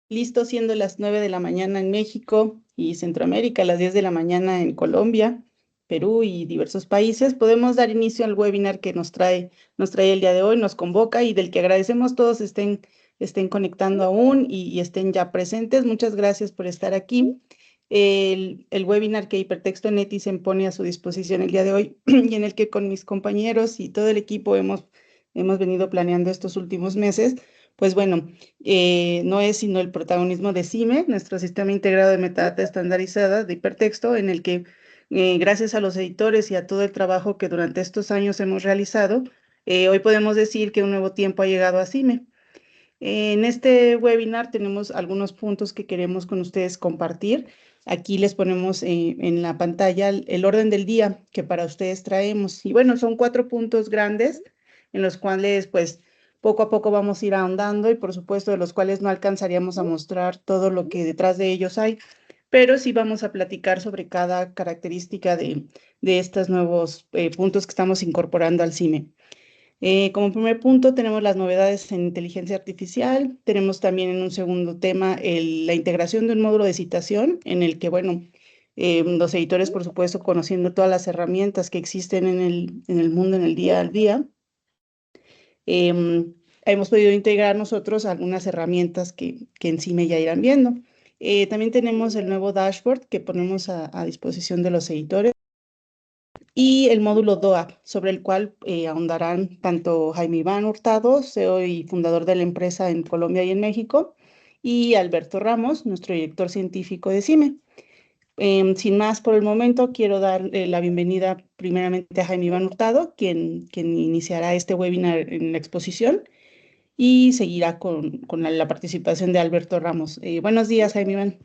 listo siendo las 9 de la mañana en México y Centroamérica, las 10 de la mañana en Colombia, Perú y diversos países, podemos dar inicio al webinar que nos trae el día de hoy, nos convoca y del que agradecemos todos estén conectando aún y estén ya presentes. Muchas gracias por estar aquí. El webinar que Hipertexto Netizen pone a su disposición el día de hoy y en el que con mis compañeros y todo el equipo hemos venido planeando estos últimos meses, pues bueno, no es sino el protagonismo de CIME, nuestro sistema integrado de metadata estandarizada de hipertexto, en el que gracias a los editores y a todo el trabajo que durante estos años hemos realizado, hoy podemos decir que un nuevo tiempo ha llegado a CIME. En este webinar tenemos algunos puntos que queremos con ustedes compartir. Aquí les ponemos en la pantalla el orden del día que para ustedes traemos. Y bueno, son 4 puntos grandes en los cuales pues poco a poco vamos a ir ahondando y por supuesto de los cuales no alcanzaríamos a mostrar todo lo que detrás de ellos hay, pero sí vamos a platicar sobre cada característica de estos nuevos puntos que estamos incorporando al CIME. Como primer punto tenemos las novedades en inteligencia artificial. Tenemos también en un segundo tema la integración de un módulo de citación en el que, bueno, los editores, por supuesto, conociendo todas las herramientas que existen en el mundo en el día al día, hemos podido integrar nosotros algunas herramientas que en sí me ya irán viendo. También tenemos el nuevo dashboard que ponemos a disposición de los editores y el módulo DOA, sobre el cual ahondarán tanto Jaime Iván Hurtado, CEO y fundador de la empresa en Colombia y en México, y Alberto Ramos, nuestro director científico de CIME. Sin más por el momento, quiero dar la bienvenida primeramente a Jaime Iván Hurtado, quien iniciará este webinar en la exposición y seguirá con la participación de Alberto Ramos. Buenos días, Jaime Iván.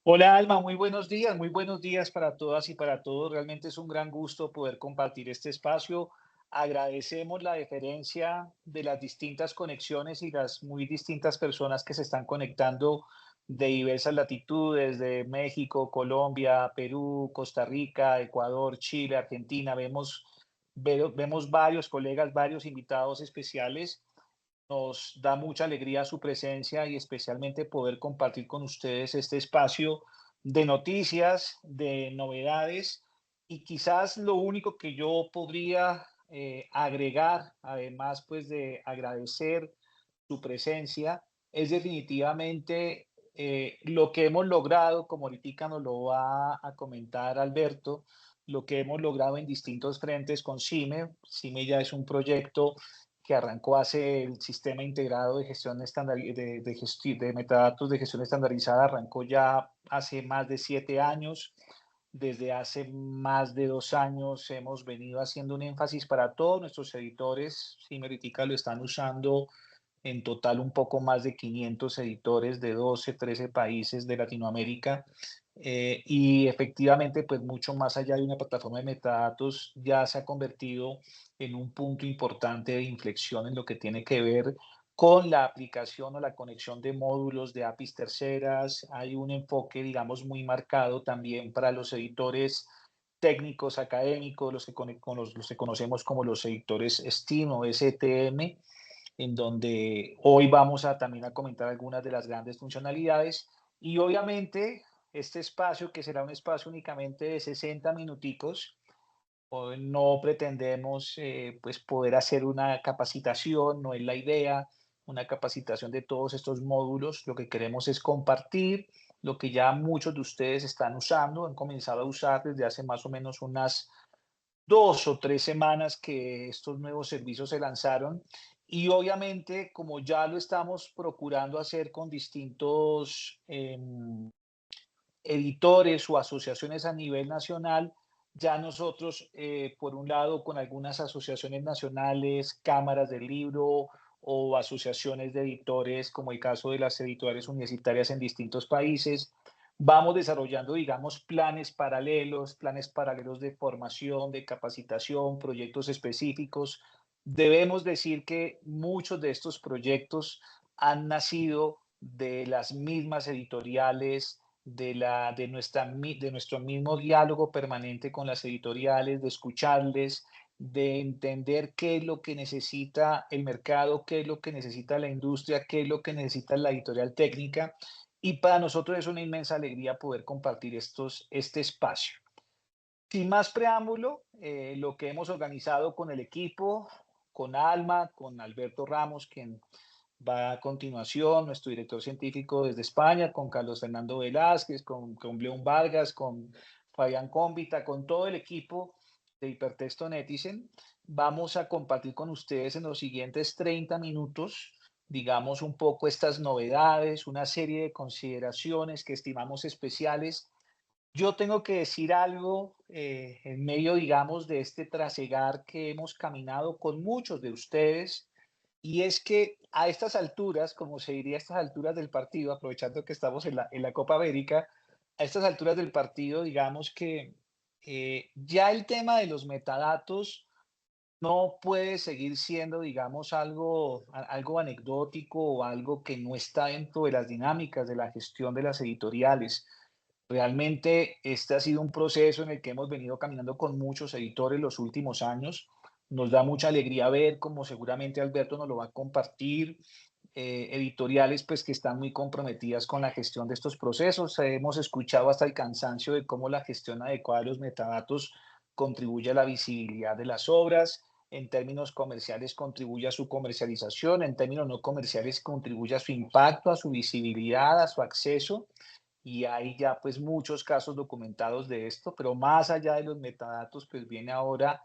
Hola Alma, muy buenos días para todas y para todos. Realmente es un gran gusto poder compartir este espacio. Agradecemos la deferencia de las distintas conexiones y las muy distintas personas que se están conectando de diversas latitudes, de México, Colombia, Perú, Costa Rica, Ecuador, Chile, Argentina. Vemos varios colegas, varios invitados especiales. Nos da mucha alegría su presencia y especialmente poder compartir con ustedes este espacio de noticias, de novedades y quizás lo único que yo podría agregar, además pues de agradecer su presencia, es definitivamente lo que hemos logrado, como ahorita nos lo va a comentar Alberto, lo que hemos logrado en distintos frentes con CIME. CIME ya es un proyecto que arrancó hace el sistema integrado de gestión de metadatos de gestión estandarizada, arrancó ya hace más de 7 años. Desde hace más de 2 años hemos venido haciendo un énfasis para todos nuestros editores. Cimeritica lo están usando en total un poco más de 500 editores de 12, 13 países de Latinoamérica. Y efectivamente, pues mucho más allá de una plataforma de metadatos, ya se ha convertido en un punto importante de inflexión en lo que tiene que ver con la aplicación o la conexión de módulos de APIs terceras. Hay un enfoque, digamos, muy marcado también para los editores técnicos, académicos, los que conocemos como los editores STEAM o STM, en donde hoy vamos a también a comentar algunas de las grandes funcionalidades y obviamente este espacio que será un espacio únicamente de 60 minuticos. Hoy no pretendemos pues poder hacer una capacitación, no es la idea, una capacitación de todos estos módulos. Lo que queremos es compartir lo que ya muchos de ustedes están usando, han comenzado a usar desde hace más o menos unas 2 o 3 semanas que estos nuevos servicios se lanzaron. Y obviamente, como ya lo estamos procurando hacer con distintos editores o asociaciones a nivel nacional, ya nosotros, por un lado, con algunas asociaciones nacionales, cámaras del libro o asociaciones de editores, como el caso de las editoriales universitarias en distintos países, vamos desarrollando, digamos, planes paralelos de formación, de capacitación, proyectos específicos. Debemos decir que muchos de estos proyectos han nacido de las mismas editoriales, de nuestro mismo diálogo permanente con las editoriales, de escucharles, de entender qué es lo que necesita el mercado, qué es lo que necesita la industria, qué es lo que necesita la editorial técnica. Y para nosotros es una inmensa alegría poder compartir este espacio. Sin más preámbulo, lo que hemos organizado con el equipo, con Alma, con Alberto Ramos, quien va a continuación, nuestro director científico desde España, con Carlos Fernando Velázquez, con León Vargas, con Fabián Cómbita, con todo el equipo de Hipertexto Netizen, vamos a compartir con ustedes en los siguientes 30 minutos, digamos, un poco estas novedades, una serie de consideraciones que estimamos especiales. Yo tengo que decir algo en medio, digamos, de este trasegar que hemos caminado con muchos de ustedes, y es que a estas alturas, como se diría a estas alturas del partido, aprovechando que estamos en la Copa América, a estas alturas del partido, digamos que ya el tema de los metadatos no puede seguir siendo, digamos, algo anecdótico o algo que no está dentro de las dinámicas de la gestión de las editoriales. Realmente este ha sido un proceso en el que hemos venido caminando con muchos editores los últimos años. Nos da mucha alegría ver, como seguramente Alberto nos lo va a compartir, editoriales pues que están muy comprometidas con la gestión de estos procesos. Hemos escuchado hasta el cansancio de cómo la gestión adecuada de los metadatos contribuye a la visibilidad de las obras, en términos comerciales contribuye a su comercialización, en términos no comerciales contribuye a su impacto, a su visibilidad, a su acceso, y hay ya pues muchos casos documentados de esto, pero más allá de los metadatos, pues viene ahora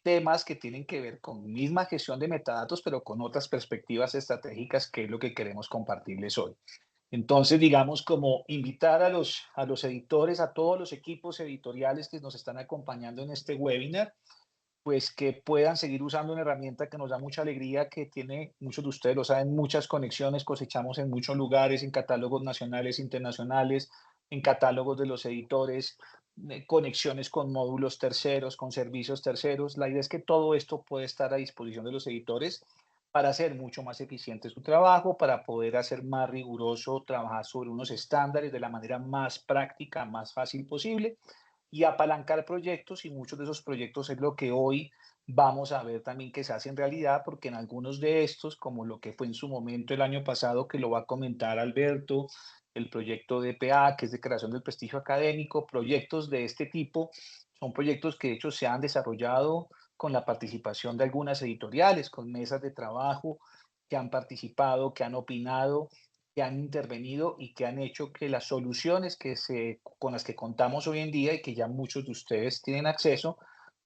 temas que tienen que ver con misma gestión de metadatos, pero con otras perspectivas estratégicas, que es lo que queremos compartirles hoy. Entonces, digamos, como invitar a los editores, a todos los equipos editoriales que nos están acompañando en este webinar, pues que puedan seguir usando una herramienta que nos da mucha alegría, que tiene, muchos de ustedes lo saben, muchas conexiones, cosechamos en muchos lugares, en catálogos nacionales, internacionales, en catálogos de los editores, conexiones con módulos terceros, con servicios terceros. La idea es que todo esto puede estar a disposición de los editores para hacer mucho más eficiente su trabajo, para poder hacer más riguroso, trabajar sobre unos estándares de la manera más práctica, más fácil posible, y apalancar proyectos, y muchos de esos proyectos es lo que hoy vamos a ver también que se hace en realidad, porque en algunos de estos, como lo que fue en su momento el año pasado, que lo va a comentar Alberto, el proyecto de PA, que es de creación del prestigio académico, proyectos de este tipo, son proyectos que de hecho se han desarrollado con la participación de algunas editoriales, con mesas de trabajo que han participado, que han opinado, que han intervenido y que han hecho que las soluciones con las que contamos hoy en día y que ya muchos de ustedes tienen acceso,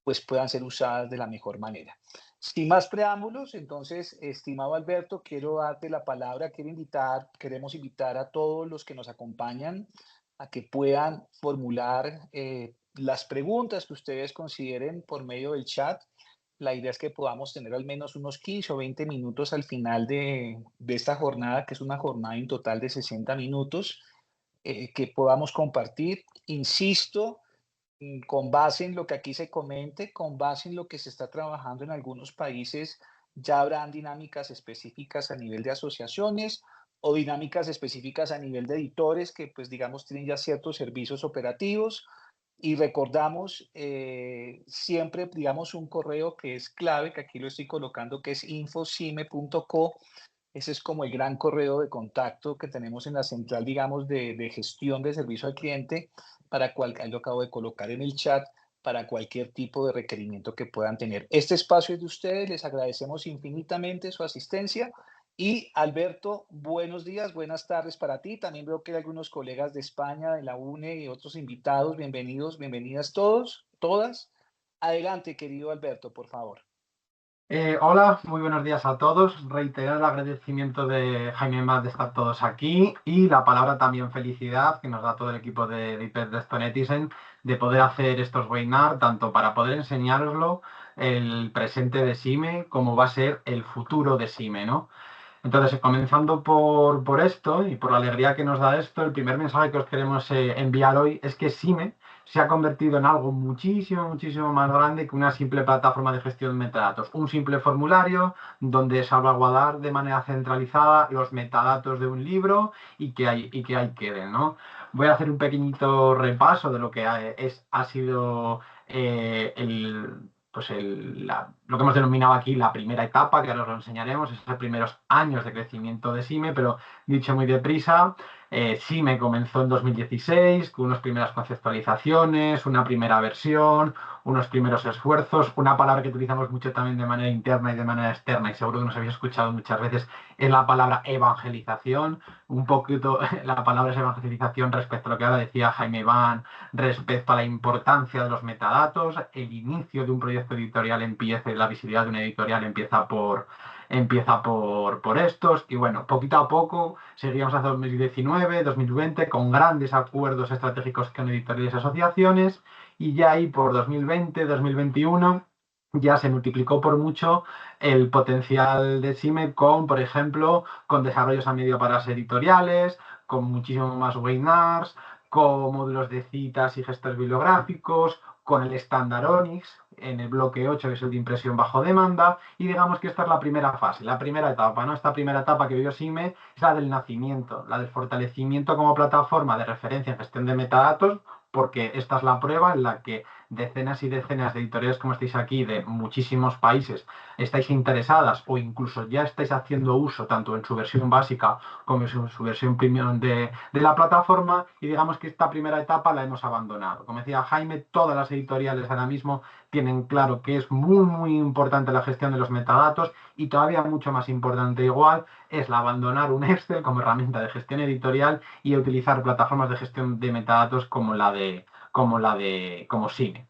pues puedan ser usadas de la mejor manera. Sin más preámbulos, entonces, estimado Alberto, quiero darte la palabra, queremos invitar a todos los que nos acompañan a que puedan formular las preguntas que ustedes consideren por medio del chat. La idea es que podamos tener al menos unos 15 o 20 minutos al final de esta jornada, que es una jornada en total de 60 minutos, que podamos compartir. Insisto, con base en lo que aquí se comente, con base en lo que se está trabajando en algunos países, ya habrán dinámicas específicas a nivel de asociaciones o dinámicas específicas a nivel de editores que, pues, digamos, tienen ya ciertos servicios operativos. Y recordamos siempre, digamos, un correo que es clave, que aquí lo estoy colocando, que es infocime.co. Ese es como el gran correo de contacto que tenemos en la central, digamos, de gestión de servicio al cliente, ahí lo acabo de colocar en el chat, para cualquier tipo de requerimiento que puedan tener. Este espacio es de ustedes, les agradecemos infinitamente su asistencia. Y Alberto, buenos días, buenas tardes para ti. También veo que hay algunos colegas de España, de la UNE y otros invitados. Bienvenidos, bienvenidas todos, todas. Adelante, querido Alberto, por favor. Hola, muy buenos días a todos. Reiterar el agradecimiento de Jaime Más de estar todos aquí y la palabra también felicidad que nos da todo el equipo de Hipertexto Netizen de poder hacer estos webinars, tanto para poder enseñároslo el presente de SIME como va a ser el futuro de SIME, ¿no? Entonces, comenzando por esto y por la alegría que nos da esto, el primer mensaje que os queremos enviar hoy es que SIME se ha convertido en algo muchísimo, muchísimo más grande que una simple plataforma de gestión de metadatos. Un simple formulario donde salvaguardar de manera centralizada los metadatos de un libro y que ahí queden, ¿no? Voy a hacer un pequeñito repaso de lo que ha sido pues lo que hemos denominado aquí la primera etapa, que ahora os lo enseñaremos, esos primeros años de crecimiento de SIME, pero dicho muy deprisa, SIME comenzó en 2016 con unas primeras conceptualizaciones, una primera versión, unos primeros esfuerzos. Una palabra que utilizamos mucho también de manera interna y de manera externa, y seguro que nos habéis escuchado muchas veces, es la palabra evangelización. Un poquito la palabra es evangelización respecto a lo que ahora decía Jaime Van, respecto a la importancia de los metadatos. El inicio de un proyecto editorial empieza, la visibilidad de una editorial empieza por estos, y bueno, poquito a poco seguimos hasta 2019, 2020 con grandes acuerdos estratégicos con editoriales y asociaciones, y ya ahí por 2020, 2021 ya se multiplicó por mucho el potencial de SIME con, por ejemplo, con desarrollos a medio para las editoriales, con muchísimo más webinars, con módulos de citas y gestores bibliográficos, con el estándar ONIX en el bloque 8, que es el de impresión bajo demanda, y digamos que esta es la primera fase, la primera etapa, ¿no? Esta primera etapa que vivió SIME es la del nacimiento, la del fortalecimiento como plataforma de referencia en gestión de metadatos, porque esta es la prueba en la que decenas y decenas de editoriales, como estáis aquí, de muchísimos países, estáis interesadas o incluso ya estáis haciendo uso tanto en su versión básica como en su versión premium de la plataforma, y digamos que esta primera etapa la hemos abandonado. Como decía Jaime, todas las editoriales ahora mismo tienen claro que es muy importante la gestión de los metadatos, y todavía mucho más importante igual es la abandonar un Excel como herramienta de gestión editorial y utilizar plataformas de gestión de metadatos como SIME.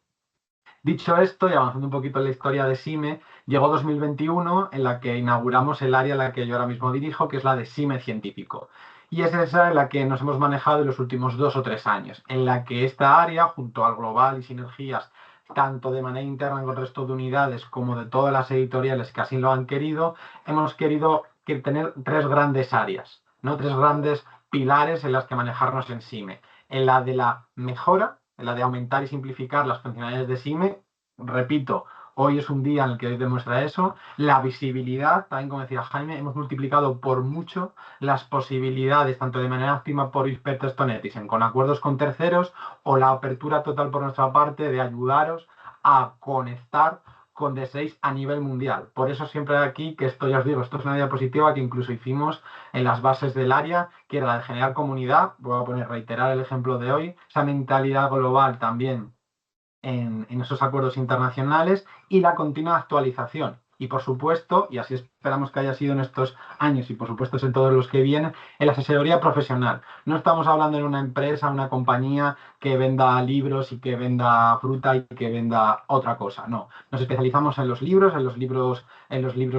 Dicho esto, y avanzando un poquito en la historia de SIME, llegó 2021 en la que inauguramos el área en la que yo ahora mismo dirijo, que es la de SIME científico. Y es esa en la que nos hemos manejado en los últimos 2 o 3 años, en la que esta área, junto al global y sinergias, tanto de manera interna con el resto de unidades como de todas las editoriales que así lo han querido, hemos querido tener 3 grandes áreas, ¿no? 3 grandes pilares en las que manejarnos en SIME. En la de la mejora, en la de aumentar y simplificar las funcionalidades de SIME, repito, hoy es un día en el que hoy demuestra eso. La visibilidad, también como decía Jaime, hemos multiplicado por mucho las posibilidades, tanto de manera óptima por expertos Tonetizen, con acuerdos con terceros, o la apertura total por nuestra parte de ayudaros a conectar con D6 a nivel mundial. Por eso siempre aquí, que esto ya os digo, esto es una diapositiva que incluso hicimos en las bases del área, que era la de generar comunidad. Voy a reiterar el ejemplo de hoy, esa mentalidad global también en esos acuerdos internacionales, y la continua actualización. Y por supuesto, y así esperamos que haya sido en estos años y por supuesto en todos los que vienen, en la asesoría profesional. No estamos hablando de una empresa, una compañía que venda libros y que venda fruta y que venda otra cosa. No, nos especializamos en los libros,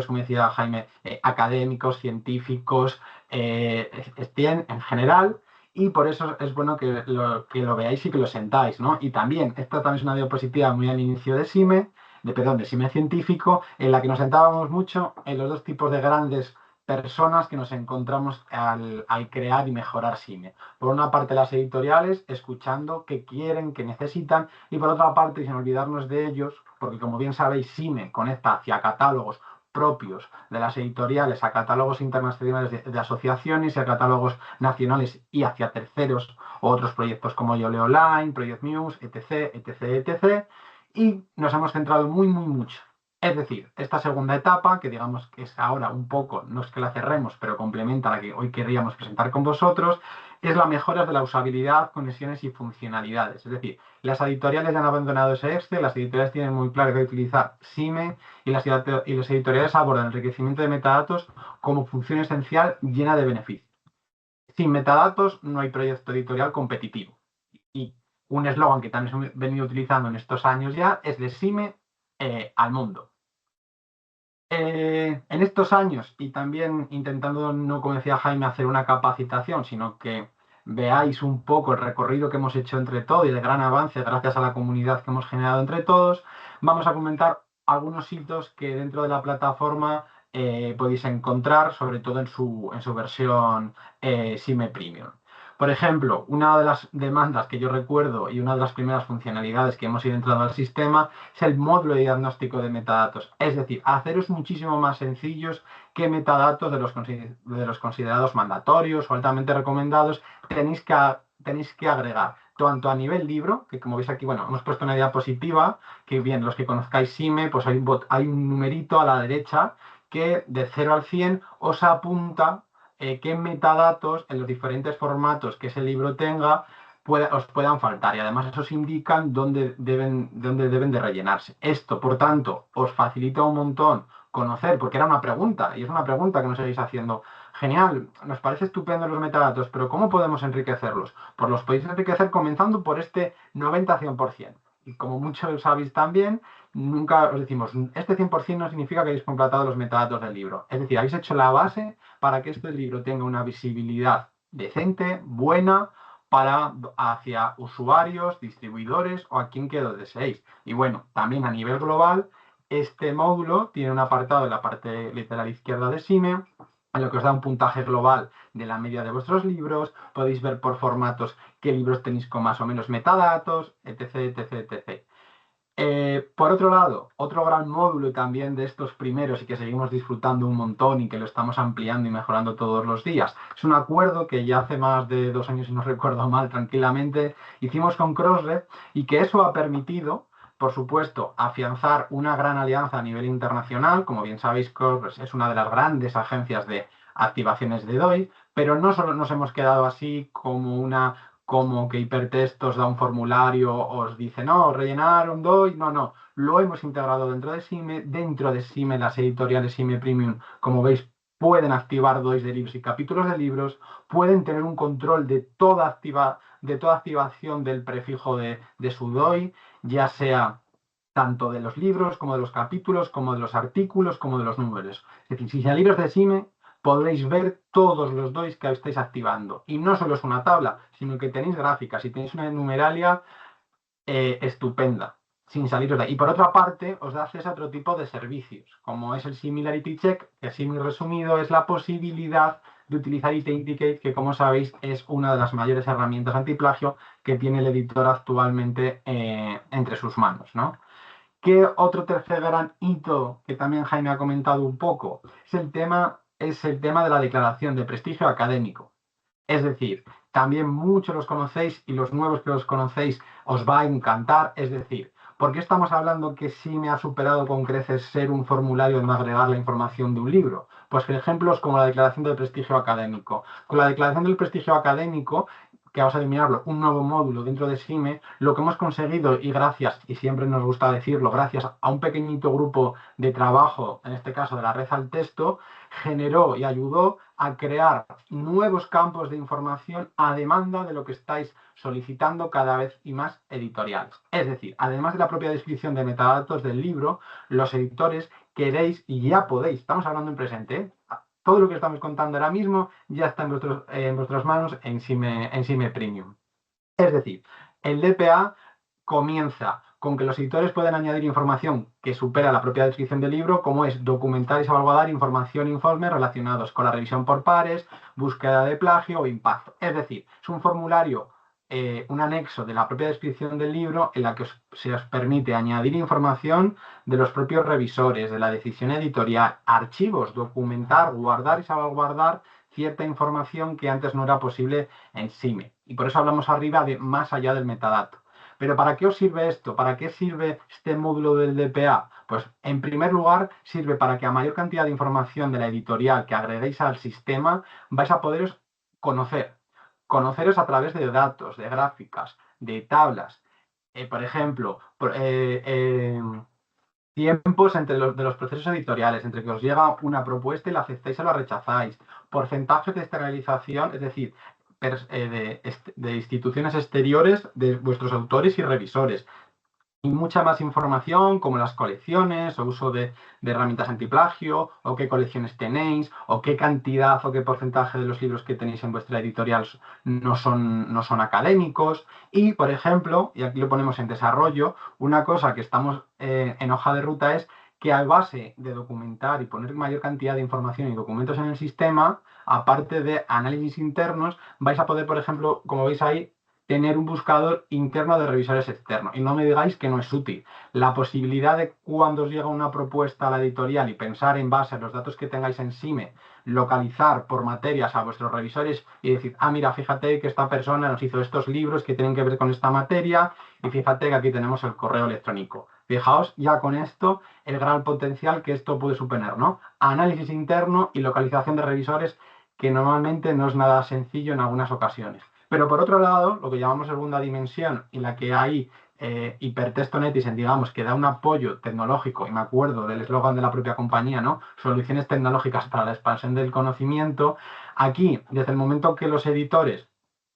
como decía Jaime, académicos, científicos, en general. Y por eso es bueno que lo veáis y que lo sentáis, ¿no? Y también, esta también es una diapositiva muy al inicio de SIME, de SIME científico, en la que nos sentábamos mucho en los 2 tipos de grandes personas que nos encontramos al crear y mejorar SIME. Por una parte, las editoriales, escuchando qué quieren, qué necesitan, y por otra parte, sin olvidarnos de ellos, porque como bien sabéis, SIME conecta hacia catálogos propios de las editoriales, a catálogos internacionales de asociaciones y a catálogos nacionales y hacia terceros o otros proyectos como Yo Leo Online, Project News, etc. Y nos hemos centrado mucho. Es decir, esta segunda etapa, que digamos que es ahora un poco, no es que la cerremos, pero complementa a la que hoy querríamos presentar con vosotros, es la mejora de la usabilidad, conexiones y funcionalidades. Es decir, las editoriales ya han abandonado ese Excel, las editoriales tienen muy claro que utilizar SIME, y las editoriales abordan el enriquecimiento de metadatos como función esencial llena de beneficios. Sin metadatos no hay proyecto editorial competitivo. Y un eslogan que también he venido utilizando en estos años ya es de SIME al mundo. En estos años, y también intentando, no como decía Jaime, hacer una capacitación, sino que veáis un poco el recorrido que hemos hecho entre todos y el gran avance gracias a la comunidad que hemos generado entre todos, vamos a comentar algunos hitos que dentro de la plataforma podéis encontrar, sobre todo en su versión SIME Premium. Por ejemplo, una de las demandas que yo recuerdo y una de las primeras funcionalidades que hemos ido entrando al sistema es el módulo de diagnóstico de metadatos. Es decir, haceros muchísimo más sencillos que metadatos de los considerados mandatorios o altamente recomendados tenéis que agregar. tanto a nivel libro, que como veis aquí, bueno, hemos puesto una diapositiva, que bien, los que conozcáis SIME, pues hay un numerito a la derecha que de 0 al 100 os apunta qué metadatos en los diferentes formatos que ese libro tenga os puedan faltar, y además esos indican dónde deben de rellenarse. Esto, por tanto, os facilita un montón conocer, porque era una pregunta, y es una pregunta que nos seguís haciendo. Genial, nos parece estupendo los metadatos, pero ¿cómo podemos enriquecerlos? Pues los podéis enriquecer comenzando por este 90-100%. Y como muchos sabéis también, nunca os decimos, este 100% no significa que hayáis completado los metadatos del libro. Es decir, habéis hecho la base para que este libro tenga una visibilidad decente, buena, hacia usuarios, distribuidores o a quien que lo deseéis. Y bueno, también a nivel global, este módulo tiene un apartado en la parte lateral izquierda de SIME, en lo que os da un puntaje global de la media de vuestros libros. Podéis ver por formatos qué libros tenéis con más o menos metadatos, etc, etc, etc. Por otro lado, otro gran módulo también de estos primeros y que seguimos disfrutando un montón y que lo estamos ampliando y mejorando todos los días, es un acuerdo que ya hace más de 2 años, si no recuerdo mal, tranquilamente, hicimos con Crossref, y que eso ha permitido, por supuesto, afianzar una gran alianza a nivel internacional. Como bien sabéis, Crossref es una de las grandes agencias de activaciones de DOI, pero no solo nos hemos quedado así como que Hipertest os da un formulario, os dice, no, rellenar un DOI, no, lo hemos integrado dentro de SIME, las editoriales SIME Premium, como veis, pueden activar DOIs de libros y capítulos de libros, pueden tener un control de toda activación del prefijo de su DOI, ya sea tanto de los libros, como de los capítulos, como de los artículos, como de los números. Es decir, si salieros de SIME, podréis ver todos los DOIs que estáis activando. Y no solo es una tabla, sino que tenéis gráficas y tenéis una numeralia estupenda, sin saliros de ahí. Y por otra parte, os da acceso a otro tipo de servicios, como es el Similarity Check, que así muy resumido es la posibilidad de utilizar Authenticate, que como sabéis es una de las mayores herramientas antiplagio que tiene el editor actualmente entre sus manos, ¿no? ¿Qué otro tercer gran hito que también Jaime ha comentado un poco? Es el tema de la declaración de prestigio académico. Es decir, también muchos los conocéis y los nuevos que los conocéis os va a encantar. Es decir, ¿por qué estamos hablando que SIME ha superado con creces ser un formulario donde agregar la información de un libro? Pues ejemplos como la declaración del prestigio académico. Con la declaración del prestigio académico, que vamos a eliminarlo, un nuevo módulo dentro de SIME, lo que hemos conseguido, y gracias, y siempre nos gusta decirlo, gracias a un pequeñito grupo de trabajo, en este caso de la Red al Texto, generó y ayudó a crear nuevos campos de información a demanda de lo que estáis solicitando cada vez y más editoriales. Es decir, además de la propia descripción de metadatos del libro, los editores queréis y ya podéis, estamos hablando en presente, ¿eh? Todo lo que estamos contando ahora mismo ya está en vuestras manos en SIME Premium. Es decir, el DPA comienza con que los editores pueden añadir información que supera la propia descripción del libro, como es documentar y salvaguardar información e informes relacionados con la revisión por pares, búsqueda de plagio o impacto. Es decir, es un formulario, un anexo de la propia descripción del libro en la que se os permite añadir información de los propios revisores, de la decisión editorial, archivos, documentar, guardar y salvaguardar cierta información que antes no era posible en SIME. Y por eso hablamos arriba de más allá del metadato. Pero ¿para qué os sirve esto? ¿Para qué sirve este módulo del DPA? Pues en primer lugar sirve para que a mayor cantidad de información de la editorial que agreguéis al sistema vais a poderos conoceros a través de datos, de gráficas, de tablas. Por ejemplo, tiempos de los procesos editoriales, entre que os llega una propuesta y la aceptáis o la rechazáis, porcentajes de externalización, es decir, de instituciones exteriores de vuestros autores y revisores, y mucha más información como las colecciones o uso de herramientas antiplagio, o qué colecciones tenéis, o qué cantidad o qué porcentaje de los libros que tenéis en vuestra editorial no son académicos. Y, por ejemplo, y aquí lo ponemos en desarrollo, una cosa que estamos en hoja de ruta es que a base de documentar y poner mayor cantidad de información y documentos en el sistema, aparte de análisis internos, vais a poder, por ejemplo, como veis ahí, tener un buscador interno de revisores externos. Y no me digáis que no es útil. La posibilidad de cuando os llega una propuesta a la editorial y pensar en base a los datos que tengáis en SIME, localizar por materias a vuestros revisores y decir, ah, mira, fíjate que esta persona nos hizo estos libros que tienen que ver con esta materia y fíjate que aquí tenemos el correo electrónico. Fijaos ya con esto el gran potencial que esto puede suponer, ¿no? Análisis interno y localización de revisores que normalmente no es nada sencillo en algunas ocasiones. Pero por otro lado, lo que llamamos segunda dimensión y la que hay Hypertexto Netizen, digamos, que da un apoyo tecnológico, y me acuerdo del eslogan de la propia compañía, ¿no? Soluciones tecnológicas para la expansión del conocimiento. Aquí, desde el momento que los editores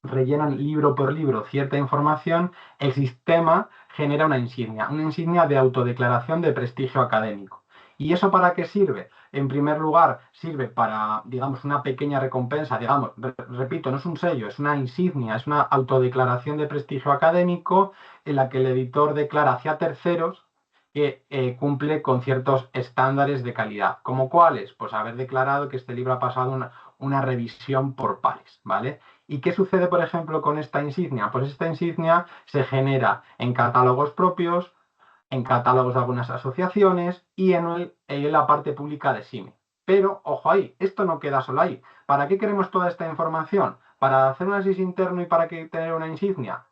rellenan libro por libro cierta información, el sistema genera una insignia de autodeclaración de prestigio académico. ¿Y eso para qué sirve? En primer lugar, sirve para, digamos, una pequeña recompensa, digamos, repito, no es un sello, es una insignia, es una autodeclaración de prestigio académico en la que el editor declara hacia terceros que cumple con ciertos estándares de calidad. ¿Como cuáles? Pues haber declarado que este libro ha pasado una revisión por pares, ¿vale? ¿Y qué sucede, por ejemplo, con esta insignia? Pues esta insignia se genera en catálogos propios, en catálogos de algunas asociaciones y en la parte pública de SIME. Pero, ojo ahí, esto no queda solo ahí. ¿Para qué queremos toda esta información? ¿Para hacer un análisis interno y para tener una insignia?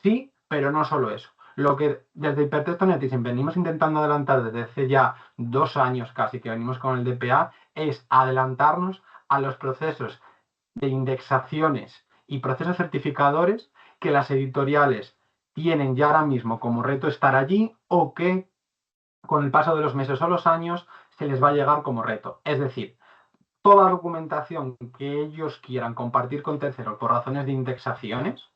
Sí, pero no solo eso. Lo que desde Hypertexto Netizen venimos intentando adelantar desde hace ya 2 años casi que venimos con el DPA es adelantarnos a los procesos de indexaciones y procesos certificadores que las editoriales tienen ya ahora mismo como reto estar allí o que con el paso de los meses o los años se les va a llegar como reto. Es decir, toda documentación que ellos quieran compartir con terceros por razones de indexaciones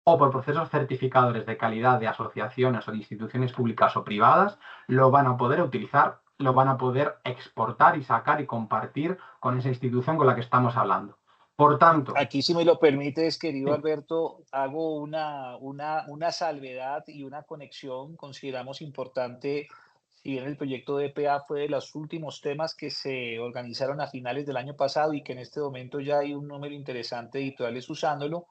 o por procesos certificadores de calidad de asociaciones o de instituciones públicas o privadas, lo van a poder utilizar, lo van a poder exportar y sacar y compartir con esa institución con la que estamos hablando. Por tanto, aquí, si me lo permites, querido sí. Alberto, hago una salvedad y una conexión. Consideramos importante, si bien el proyecto de EPA fue de los últimos temas que se organizaron a finales del año pasado y que en este momento ya hay un número interesante de editoriales usándolo,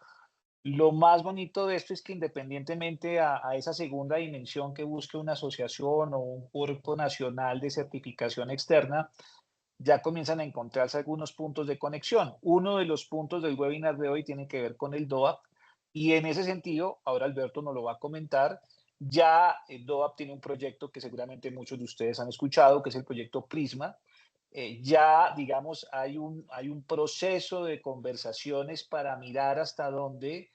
lo más bonito de esto es que independientemente a esa segunda dimensión que busque una asociación o un cuerpo nacional de certificación externa, ya comienzan a encontrarse algunos puntos de conexión. Uno de los puntos del webinar de hoy tiene que ver con el DOAP y en ese sentido, ahora Alberto nos lo va a comentar, ya el DOAP tiene un proyecto que seguramente muchos de ustedes han escuchado, que es el proyecto Prisma. Ya, digamos, hay un proceso de conversaciones para mirar hasta dónde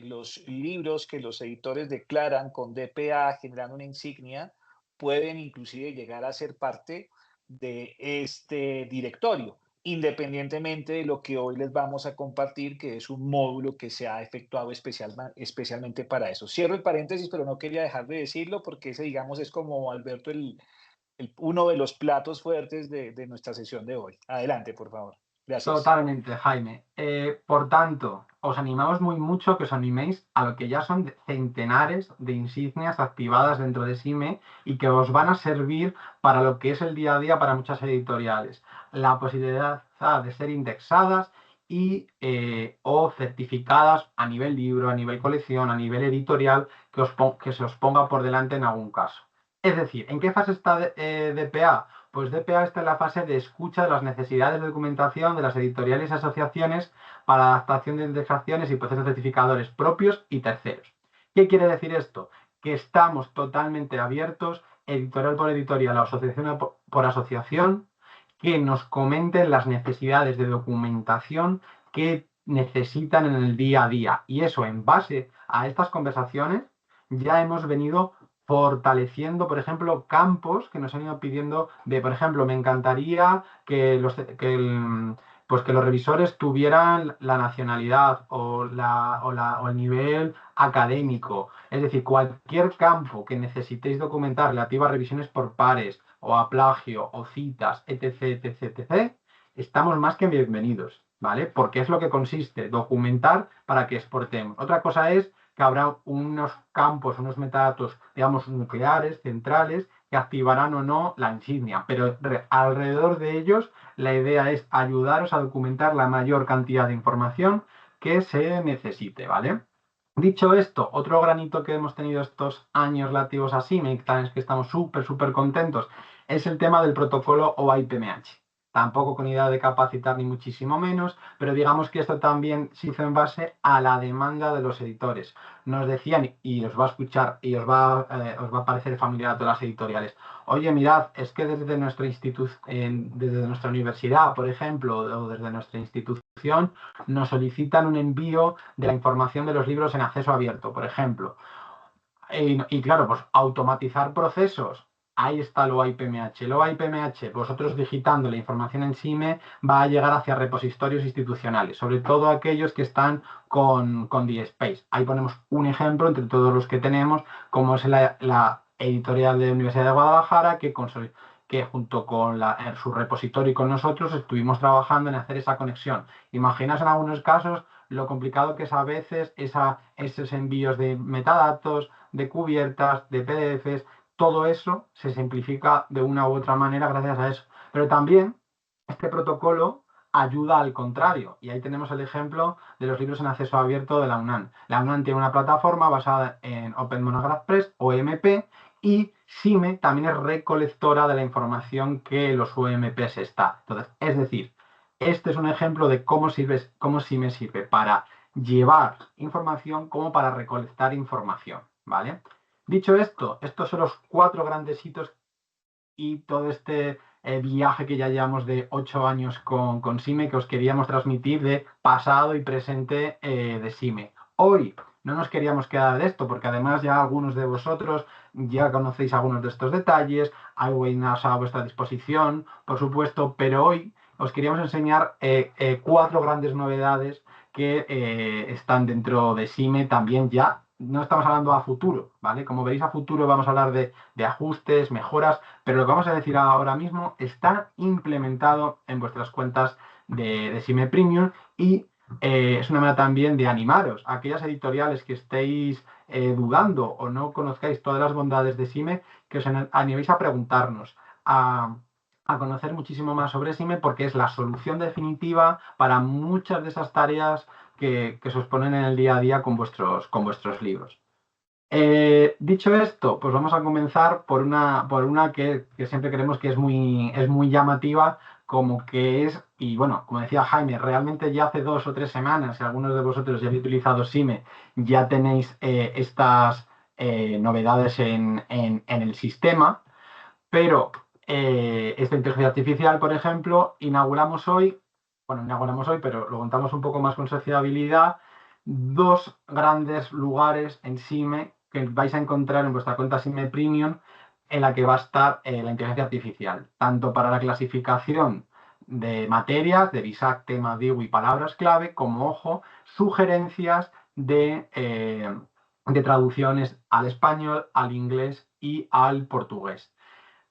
los libros que los editores declaran con DPA generando una insignia pueden inclusive llegar a ser parte de este directorio, independientemente de lo que hoy les vamos a compartir, que es un módulo que se ha efectuado especialmente para eso. Cierro el paréntesis, pero no quería dejar de decirlo porque ese, digamos, es como, Alberto, uno de los platos fuertes de nuestra sesión de hoy. Adelante, por favor. Gracias. Totalmente, Jaime. Por tanto, os animamos muy mucho que os animéis a lo que ya son centenares de insignias activadas dentro de SIME y que os van a servir para lo que es el día a día para muchas editoriales. La posibilidad de ser indexadas y o certificadas a nivel libro, a nivel colección, a nivel editorial, que se os ponga por delante en algún caso. Es decir, ¿en qué fase está DPA? Pues DPA está en la fase de escucha de las necesidades de documentación de las editoriales y asociaciones para la adaptación de indexaciones y procesos certificadores propios y terceros. ¿Qué quiere decir esto? Que estamos totalmente abiertos, editorial por editorial o asociación por asociación, que nos comenten las necesidades de documentación que necesitan en el día a día. Y eso, en base a estas conversaciones, ya hemos venido fortaleciendo, por ejemplo, campos que nos han ido pidiendo de, por ejemplo, me encantaría que los revisores tuvieran la nacionalidad o el nivel académico. Es decir, cualquier campo que necesitéis documentar relativo a revisiones por pares o a plagio o citas, etc., etc., etc., estamos más que bienvenidos, ¿vale? Porque es lo que consiste, documentar para que exportemos. Otra cosa es que habrá unos campos, unos metadatos, digamos, nucleares, centrales, que activarán o no la insignia. Pero alrededor de ellos, la idea es ayudaros a documentar la mayor cantidad de información que se necesite, ¿vale? Dicho esto, otro granito que hemos tenido estos años relativos a CIME, y es que estamos súper contentos, es el tema del protocolo OAI-PMH. Tampoco con idea de capacitar ni muchísimo menos, pero digamos que esto también se hizo en base a la demanda de los editores. Nos decían, y os va a escuchar, y os va a parecer familiar a todas las editoriales, oye, mirad, es que desde desde nuestra universidad, por ejemplo, o desde nuestra institución, nos solicitan un envío de la información de los libros en acceso abierto, por ejemplo. Y claro, pues automatizar procesos. Ahí está el OAI-PMH. El OAI-PMH, vosotros digitando la información en CIME, va a llegar hacia repositorios institucionales, sobre todo aquellos que están con DSpace. Ahí ponemos un ejemplo entre todos los que tenemos, como es la editorial de la Universidad de Guadalajara, que junto con su repositorio y con nosotros estuvimos trabajando en hacer esa conexión. Imaginaos en algunos casos lo complicado que es a veces esos envíos de metadatos, de cubiertas, de PDFs, todo eso se simplifica de una u otra manera gracias a eso. Pero también este protocolo ayuda al contrario, y ahí tenemos el ejemplo de los libros en acceso abierto de la UNAM. La UNAM tiene una plataforma basada en Open Monograph Press, OMP, y CIME también es recolectora de la información que los OMPs está. Entonces, es decir, este es un ejemplo de cómo CIME sirve para llevar información como para recolectar información, ¿vale? Dicho esto, estos son los 4 grandes hitos y todo este viaje que ya llevamos de 8 años con CIME que os queríamos transmitir de pasado y presente de CIME. Hoy no nos queríamos quedar de esto porque además ya algunos de vosotros ya conocéis algunos de estos detalles, hay webinars a vuestra disposición, por supuesto, pero hoy os queríamos enseñar 4 grandes novedades que están dentro de CIME también ya. No estamos hablando a futuro, ¿vale? Como veréis, a futuro vamos a hablar de ajustes, mejoras, pero lo que vamos a decir ahora mismo está implementado en vuestras cuentas de CIME Premium y es una manera también de animaros a aquellas editoriales que estéis dudando o no conozcáis todas las bondades de CIME, que os animéis a preguntarnos, a conocer muchísimo más sobre CIME porque es la solución definitiva para muchas de esas tareas que se os ponen en el día a día con vuestros libros. Dicho esto, pues vamos a comenzar por una que siempre creemos que es muy llamativa, como que es, y bueno, como decía Jaime, realmente ya hace 2 o 3 semanas, si algunos de vosotros ya habéis utilizado CIME, ya tenéis estas novedades en el sistema, pero esta inteligencia artificial, por ejemplo, inauguramos hoy, pero lo contamos un poco más con sociabilidad, 2 grandes lugares en CIME que vais a encontrar en vuestra cuenta CIME Premium en la que va a estar la inteligencia artificial, tanto para la clasificación de materias, de BISAC, tema, DIU y palabras clave, como, ojo, sugerencias de traducciones al español, al inglés y al portugués.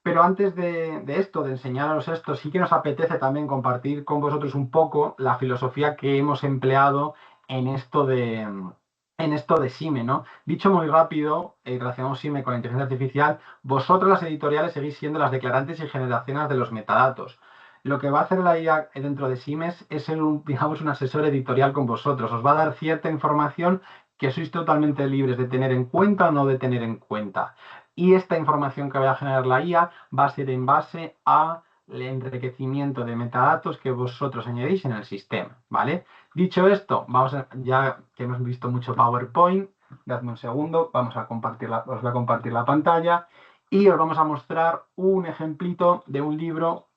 Pero antes de esto, de enseñaros esto, sí que nos apetece también compartir con vosotros un poco la filosofía que hemos empleado en esto de CIME, ¿no? Dicho muy rápido, relacionamos CIME con la inteligencia artificial, vosotros las editoriales seguís siendo las declarantes y generaciones de los metadatos. Lo que va a hacer la IA dentro de CIME es ser digamos, un asesor editorial con vosotros. Os va a dar cierta información que sois totalmente libres de tener en cuenta o no de tener en cuenta. Y esta información que va a generar la IA va a ser en base al enriquecimiento de metadatos que vosotros añadís en el sistema, ¿vale? Dicho esto, ya que hemos visto mucho PowerPoint, dadme un segundo, os voy a compartir la pantalla y os vamos a mostrar un ejemplito de un libro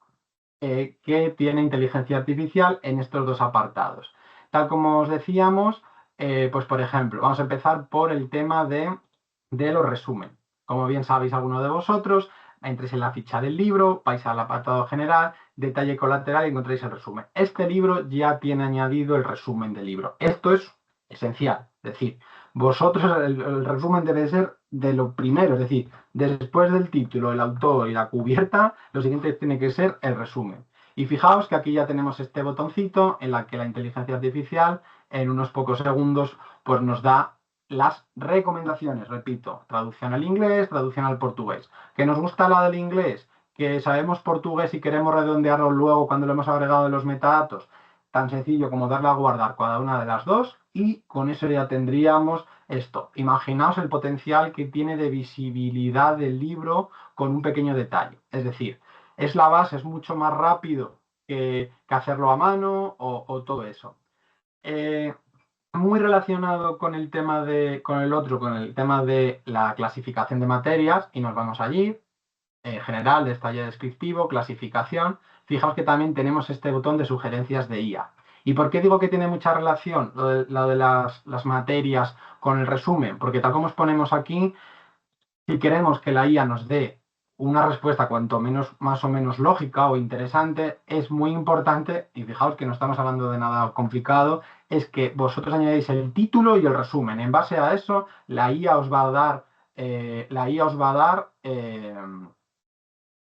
que tiene inteligencia artificial en estos 2 apartados. Tal como os decíamos, pues por ejemplo, vamos a empezar por el tema de los resúmenes. Como bien sabéis algunos de vosotros, entréis en la ficha del libro, vais al apartado general, detalle colateral y encontráis el resumen. Este libro ya tiene añadido el resumen del libro. Esto es esencial, es decir, vosotros el resumen debe ser de lo primero, es decir, después del título, el autor y la cubierta, lo siguiente tiene que ser el resumen. Y fijaos que aquí ya tenemos este botoncito en la que la inteligencia artificial en unos pocos segundos pues nos da las recomendaciones, repito, traducción al inglés, traducción al portugués. ¿Que nos gusta la del inglés? ¿Que sabemos portugués y queremos redondearlo luego cuando lo hemos agregado en los metadatos? tan sencillo como darle a guardar cada una de las dos y con eso ya tendríamos esto. Imaginaos el potencial que tiene de visibilidad del libro con un pequeño detalle. Es decir, es la base, es mucho más rápido que hacerlo a mano o todo eso. Muy relacionado con el tema con el tema de la clasificación de materias, y nos vamos allí, general, detalle descriptivo, clasificación. Fijaos que también tenemos este botón de sugerencias de IA. ¿Y por qué digo que tiene mucha relación lo de las materias con el resumen? Porque tal como os ponemos aquí, si queremos que la IA nos dé una respuesta cuanto menos, más o menos lógica o interesante, es muy importante, y fijaos que no estamos hablando de nada complicado, es que vosotros añadís el título y el resumen. En base a eso, la IA os va a dar,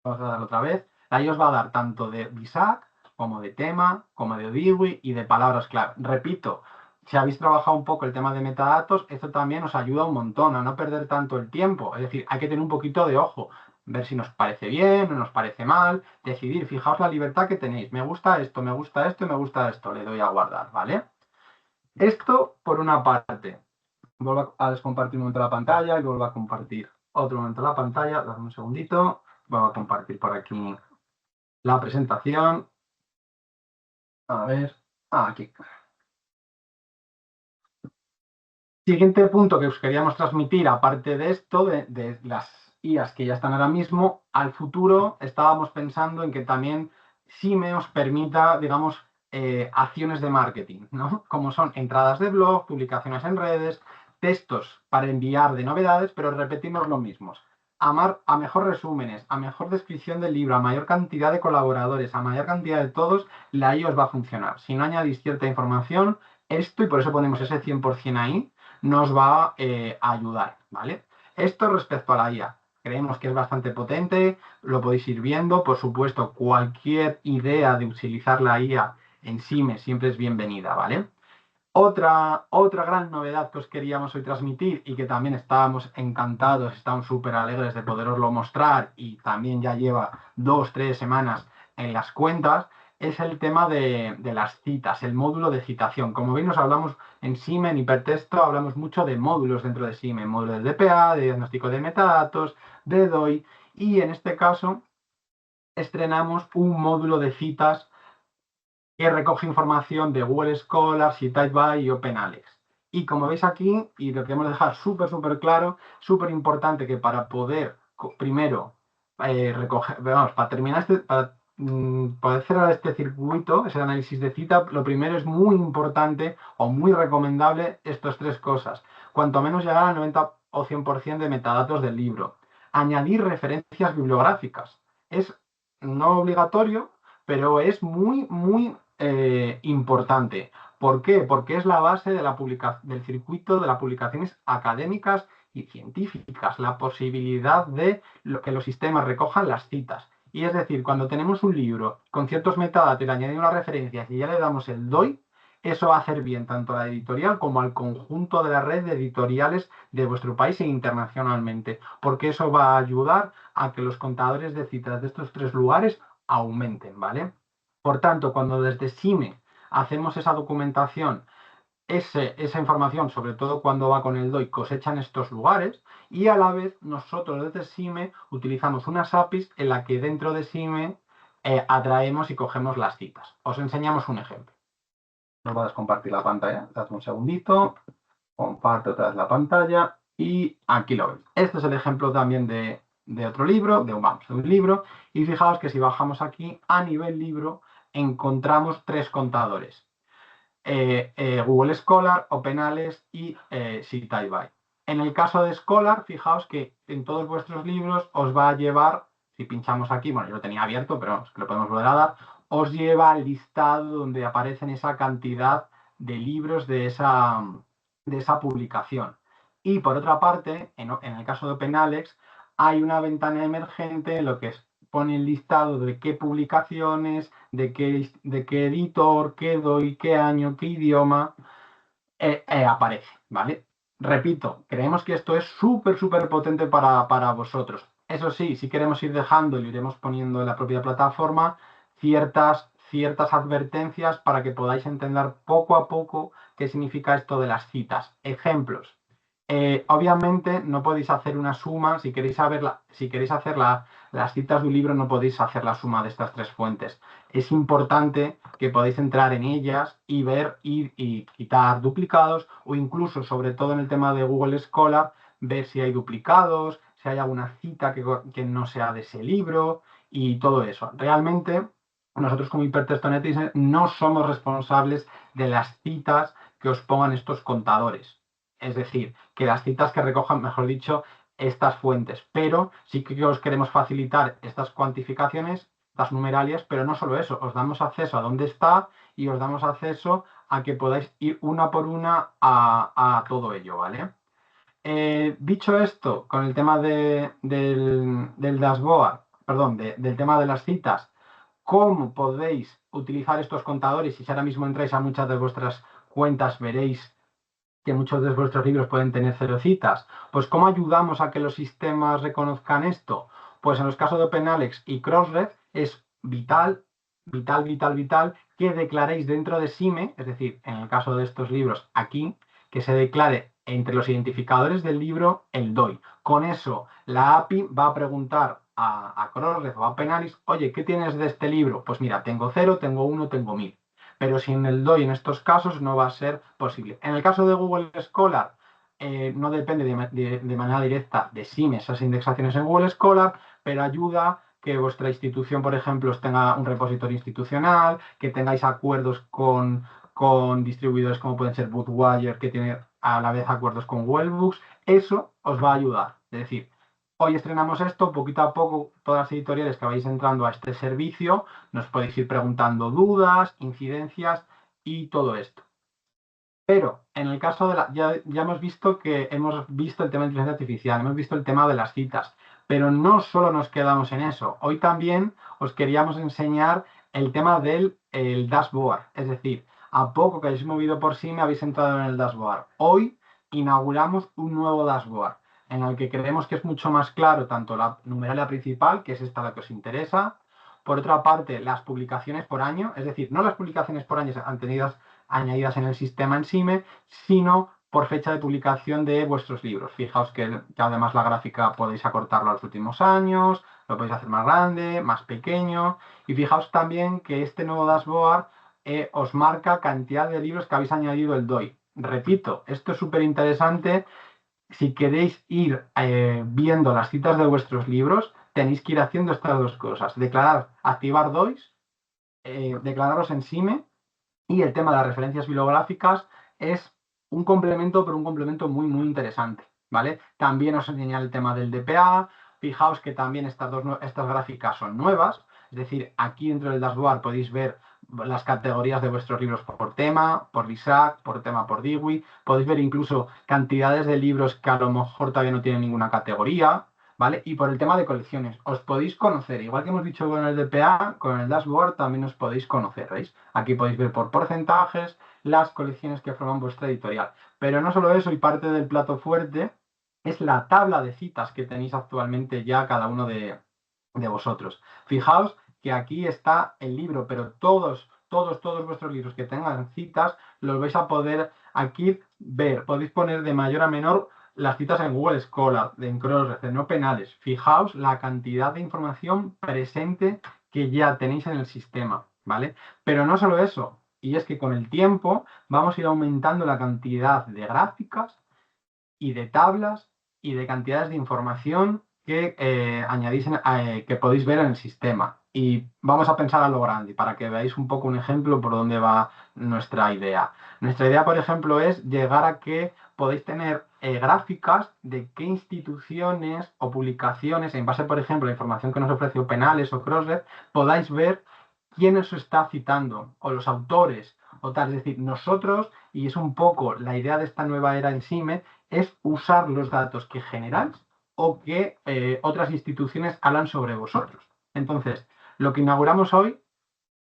vamos a darlo otra vez, la IA os va a dar tanto de BISAC, como de tema, como de ODIWI y de palabras clave. Repito, si habéis trabajado un poco el tema de metadatos, esto también os ayuda un montón a no perder tanto el tiempo. Es decir, hay que tener un poquito de ojo, ver si nos parece bien o nos parece mal, decidir, fijaos la libertad que tenéis. Me gusta esto, me gusta esto y me gusta esto. Le doy a guardar, ¿vale? Esto por una parte. Vuelvo a descompartir un momento la pantalla y vuelvo a compartir otro momento la pantalla. Dame un segundito. Voy a compartir por aquí la presentación. A ver, aquí. Siguiente punto que os queríamos transmitir, aparte de esto, de las IAs que ya están ahora mismo, al futuro estábamos pensando en que también SIME os permita, digamos, acciones de marketing, ¿no? Como son entradas de blog, publicaciones en redes, textos para enviar de novedades, pero repetimos lo mismo. A mejor resúmenes, a mejor descripción del libro, a mayor cantidad de colaboradores, a mayor cantidad de todos, la IA os va a funcionar. Si no añadís cierta información, esto, y por eso ponemos ese 100% ahí, nos va a ayudar, ¿vale? Esto respecto a la IA. Creemos que es bastante potente, lo podéis ir viendo. Por supuesto, cualquier idea de utilizar la IA en SIME siempre es bienvenida, ¿vale? Otra gran novedad que os queríamos hoy transmitir y que también estábamos encantados, estamos súper alegres de poderoslo mostrar y también ya lleva 2-3 semanas en las cuentas, es el tema de las citas, el módulo de citación. Como veis, nos hablamos en SIME, en hipertexto, hablamos mucho de módulos dentro de SIME, módulo de DPA, de diagnóstico de metadatos, de DOI, y en este caso estrenamos un módulo de citas que recoge información de Google Scholar, CitAby y OpenAlex. Y como veis aquí, y lo queremos dejar súper claro, súper importante que para poder, primero, recoger, vamos, para terminar para poder cerrar este circuito, ese análisis de cita, lo primero es muy importante o muy recomendable estas tres cosas. Cuanto menos llegar al 90 o 100% de metadatos del libro. Añadir referencias bibliográficas. Es no obligatorio, pero es muy importante. ¿Por qué? Porque es la base de del circuito de las publicaciones académicas y científicas, la posibilidad de que los sistemas recojan las citas. Y es decir, cuando tenemos un libro con ciertos metadatos y le añadimos las referencias y ya le damos el DOI, eso va a hacer bien tanto a la editorial como al conjunto de la red de editoriales de vuestro país e internacionalmente, porque eso va a ayudar a que los contadores de citas de estos tres lugares aumenten, ¿vale? Por tanto, cuando desde SIME hacemos esa documentación, esa información, sobre todo cuando va con el DOI, cosechan estos lugares y a la vez nosotros desde SIME utilizamos unas APIs en la que dentro de SIME atraemos y cogemos las citas. Os enseñamos un ejemplo. No puedes compartir la pantalla, dadme un segundito, comparto otra vez la pantalla y aquí lo veis. Este es el ejemplo también de otro libro, de un libro, y fijaos que si bajamos aquí a nivel libro encontramos tres contadores. Google Scholar, OpenAlex y CitAby. En el caso de Scholar, fijaos que en todos vuestros libros os va a llevar, si pinchamos aquí, bueno, yo lo tenía abierto, pero es que lo podemos volver a dar, os lleva al listado donde aparecen esa cantidad de libros de esa publicación. Y por otra parte, en el caso de OpenAlex, hay una ventana emergente en lo que pone el listado de qué publicaciones, de qué editor, qué DOI, qué año, qué idioma aparece, ¿vale? Repito, creemos que esto es súper potente para vosotros. Eso sí, si queremos ir dejando y lo iremos poniendo en la propia plataforma, ciertas ciertas advertencias para que podáis entender poco a poco qué significa esto de las citas. Ejemplos. Obviamente no podéis hacer una suma, si queréis hacer las citas de un libro no podéis hacer la suma de estas tres fuentes. Es importante que podáis entrar en ellas y ver y quitar duplicados, o incluso, sobre todo en el tema de Google Scholar, ver si hay duplicados, si hay alguna cita que no sea de ese libro y todo eso. Realmente nosotros como Hypertextonetis no somos responsables de las citas que os pongan estos contadores. Es decir, que las citas que recojan, mejor dicho, estas fuentes. Pero sí que os queremos facilitar estas cuantificaciones, estas numeralias, pero no solo eso, os damos acceso a dónde está y os damos acceso a que podáis ir una por una a todo ello, ¿vale? Dicho esto, con el tema del dashboard, perdón, del tema de las citas, ¿cómo podéis utilizar estos contadores? Si ahora mismo entráis a muchas de vuestras cuentas, veréis que muchos de vuestros libros pueden tener 0 citas. Pues ¿cómo ayudamos a que los sistemas reconozcan esto? Pues en los casos de OpenAlex y Crossref es vital que declaréis dentro de SIME, es decir, en el caso de estos libros aquí, que se declare entre los identificadores del libro el DOI. Con eso, la API va a preguntar a Crossref o a OpenAlex, oye, ¿qué tienes de este libro? Pues mira, tengo 0, tengo 1, tengo 1000. Pero sin el DOI en estos casos no va a ser posible. En el caso de Google Scholar, no depende de manera directa de SIME esas indexaciones en Google Scholar, pero ayuda que vuestra institución, por ejemplo, tenga un repositorio institucional, que tengáis acuerdos con distribuidores como pueden ser Bootwire, que tiene a la vez acuerdos con Google Books. Eso os va a ayudar. Es decir, hoy estrenamos esto, poquito a poco, todas las editoriales que vais entrando a este servicio, nos podéis ir preguntando dudas, incidencias y todo esto. Pero en el caso de ya hemos visto el tema de inteligencia artificial, hemos visto el tema de las citas, pero no solo nos quedamos en eso. Hoy también os queríamos enseñar el tema del dashboard, es decir, a poco que habéis movido por sí me habéis entrado en el dashboard. Hoy inauguramos un nuevo dashboard en el que creemos que es mucho más claro tanto la numeralia principal, que es esta la que os interesa, por otra parte las publicaciones por año, es decir, no las publicaciones por año añadidas en el sistema en SIME, sino por fecha de publicación de vuestros libros. Fijaos que además la gráfica podéis acortarlo a los últimos años, lo podéis hacer más grande, más pequeño, y fijaos también que este nuevo dashboard os marca cantidad de libros que habéis añadido el DOI. Repito, esto es súper interesante. Si queréis ir viendo las citas de vuestros libros, tenéis que ir haciendo estas dos cosas. Activar DOIs, declararlos en SIME, y el tema de las referencias bibliográficas es un complemento, pero un complemento muy, muy interesante, ¿vale? También os enseñaré el tema del DPA. Fijaos que también estas gráficas son nuevas. Es decir, aquí dentro del dashboard podéis ver las categorías de vuestros libros por tema, por BISAC, por tema por DIWI. Podéis ver incluso cantidades de libros que a lo mejor todavía no tienen ninguna categoría, ¿vale? Y por el tema de colecciones, os podéis conocer, igual que hemos dicho con el DPA, con el dashboard también os podéis conocer, ¿veis? Aquí podéis ver por porcentajes las colecciones que forman vuestra editorial. Pero no solo eso, y parte del plato fuerte es la tabla de citas que tenéis actualmente ya cada uno de vosotros. Fijaos que aquí está el libro, pero todos vuestros libros que tengan citas los vais a poder aquí ver. Podéis poner de mayor a menor las citas en Google Scholar, en Crossref, en OpenAlex. Fijaos la cantidad de información presente que ya tenéis en el sistema, ¿vale? Pero no solo eso, y es que con el tiempo vamos a ir aumentando la cantidad de gráficas y de tablas y de cantidades de información que añadís, que podéis ver en el sistema. Y vamos a pensar a lo grande para que veáis un poco un ejemplo por dónde va nuestra idea. Nuestra idea, por ejemplo, es llegar a que podéis tener gráficas de qué instituciones o publicaciones, en base, por ejemplo, a la información que nos ofrece OpenAlex o Crossref, podáis ver quién os está citando o los autores o tal. Es decir, nosotros, y es un poco la idea de esta nueva era en SIME, es usar los datos que generáis o que otras instituciones hablan sobre vosotros. Entonces, lo que inauguramos hoy,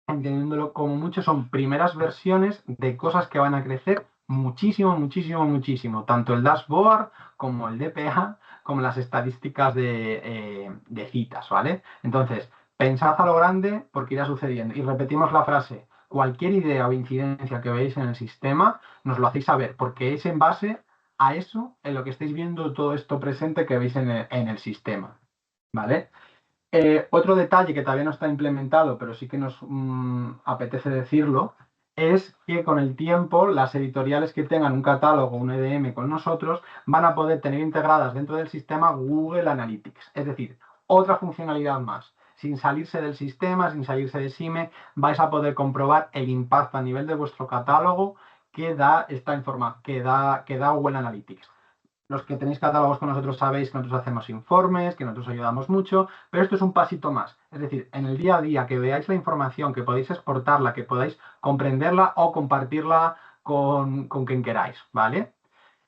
entendiéndolo como mucho, son primeras versiones de cosas que van a crecer muchísimo, muchísimo, muchísimo. Tanto el dashboard como el DPA, como las estadísticas de citas, ¿vale? Entonces, Pensad a lo grande porque irá sucediendo. Y repetimos la frase, cualquier idea o incidencia que veáis en el sistema, nos lo hacéis saber, porque es en base a eso en lo que estáis viendo todo esto presente que veis en el sistema. ¿Vale? Otro detalle que todavía no está implementado, pero sí que nos apetece decirlo, es que con el tiempo las editoriales que tengan un catálogo, un EDM con nosotros, van a poder tener integradas dentro del sistema Google Analytics. Es decir, otra funcionalidad más. Sin salirse del sistema, sin salirse de SIME, vais a poder comprobar el impacto a nivel de vuestro catálogo que da esta información, que da Google Analytics. Los que tenéis catálogos con nosotros sabéis que nosotros hacemos informes, que nosotros ayudamos mucho, pero esto es un pasito más. Es decir, en el día a día que veáis la información, que podéis exportarla, que podáis comprenderla o compartirla con quien queráis, ¿vale?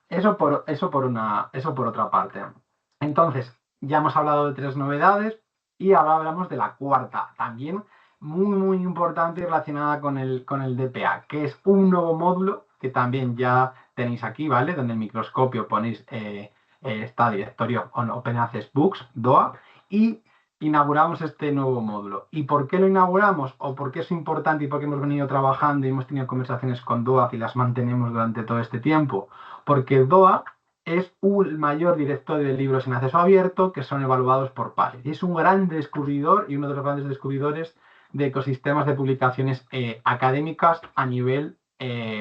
Eso por otra parte. Entonces, ya hemos hablado de 3 novedades y ahora hablamos de la cuarta, también muy importante y relacionada con el DPA, que es un nuevo módulo que también ya tenéis aquí, ¿vale? Donde el microscopio ponéis está directorio on Open Access Books, DOA, y inauguramos este nuevo módulo. ¿Y por qué lo inauguramos? ¿O por qué es importante y por qué hemos venido trabajando y hemos tenido conversaciones con DOA y las mantenemos durante todo este tiempo? Porque DOA es el mayor directorio de libros en acceso abierto que son evaluados por pares. Y es un gran descubridor y uno de los grandes descubridores de ecosistemas de publicaciones académicas a nivel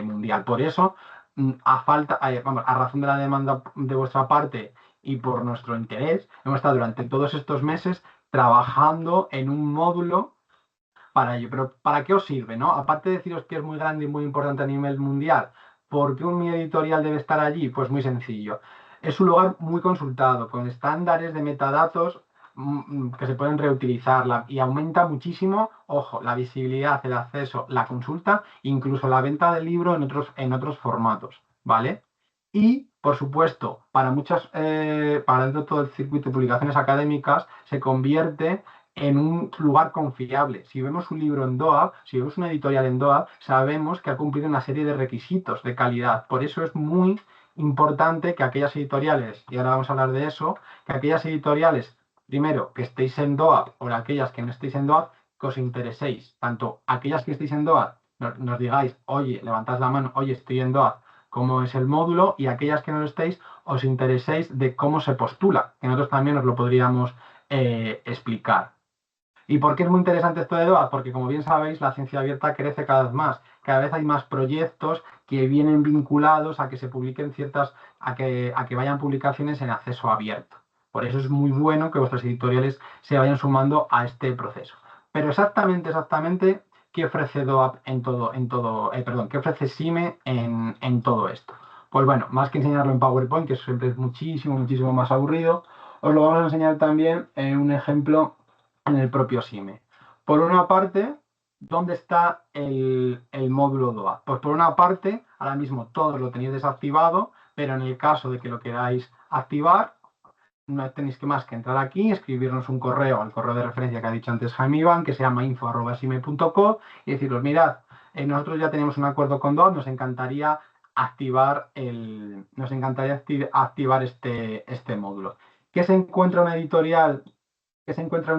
mundial. Por eso, a razón de la demanda de vuestra parte y por nuestro interés, hemos estado durante todos estos meses trabajando en un módulo para ello. Pero ¿para qué os sirve, no? Aparte de deciros que es muy grande y muy importante a nivel mundial, ¿por qué un editorial debe estar allí? Pues muy sencillo. Es un lugar muy consultado, con estándares de metadatos que se pueden reutilizar y aumenta muchísimo, ojo, la visibilidad, el acceso, la consulta, incluso la venta del libro en otros formatos, ¿vale? Y, por supuesto, para dentro de todo el circuito de publicaciones académicas, se convierte en un lugar confiable. Si vemos un libro en DOAB, si vemos una editorial en DOAB, sabemos que ha cumplido una serie de requisitos de calidad. Por eso es muy importante que aquellas editoriales, y ahora vamos a hablar de eso, que aquellas editoriales, primero, que estéis en DOAB o aquellas que no estéis en DOAB, que os intereséis. Tanto aquellas que estéis en DOAB, nos digáis, oye, levantad la mano, oye, estoy en DOAB, cómo es el módulo, y aquellas que no lo estéis, os intereséis de cómo se postula, que nosotros también os lo podríamos explicar. ¿Y por qué es muy interesante esto de DOAB? Porque, como bien sabéis, la ciencia abierta crece cada vez más. Cada vez hay más proyectos que vienen vinculados a que se publiquen a que vayan publicaciones en acceso abierto. Por eso es muy bueno que vuestras editoriales se vayan sumando a este proceso. Pero exactamente, ¿qué ofrece DOAB qué ofrece SIME en todo esto? Pues bueno, más que enseñarlo en PowerPoint, que siempre es muchísimo más aburrido, os lo vamos a enseñar también en un ejemplo en el propio SIME. Por una parte, ¿dónde está el módulo DOA? Pues por una parte, ahora mismo todos lo tenéis desactivado, pero en el caso de que lo queráis activar, no tenéis que más que entrar aquí, escribirnos un correo al correo de referencia que ha dicho antes Jaime Iván, que se llama info@sime.co, y deciros, mirad, nosotros ya tenemos un acuerdo con DOA, nos encantaría activar este módulo. ¿Qué se encuentra una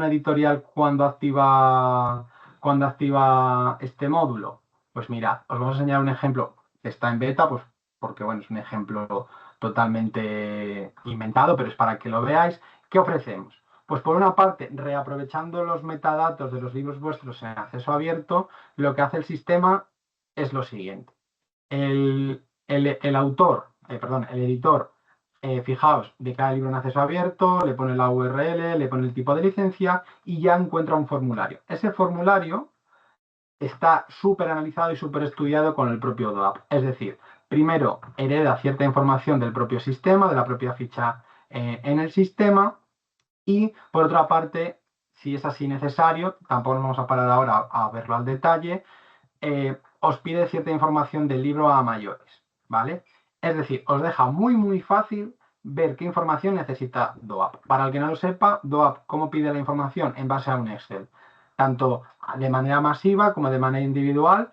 editorial cuando activa este módulo? Pues mirad, os vamos a enseñar un ejemplo que está en beta, pues porque bueno, es un ejemplo totalmente inventado, pero es para que lo veáis. ¿Qué ofrecemos? Pues por una parte, reaprovechando los metadatos de los libros vuestros en acceso abierto, lo que hace el sistema es lo siguiente. El editor, fijaos, de cada libro en acceso abierto, le pone la URL, le pone el tipo de licencia y ya encuentra un formulario. Ese formulario está súper analizado y súper estudiado con el propio DOAB. Es decir, primero hereda cierta información del propio sistema, de la propia ficha en el sistema, y por otra parte, si es así necesario, tampoco nos vamos a parar ahora a verlo al detalle, os pide cierta información del libro a mayores, ¿vale? Es decir, os deja muy fácil ver qué información necesita DOAB. Para el que no lo sepa, DOAB, ¿cómo pide la información? En base a un Excel. Tanto de manera masiva como de manera individual,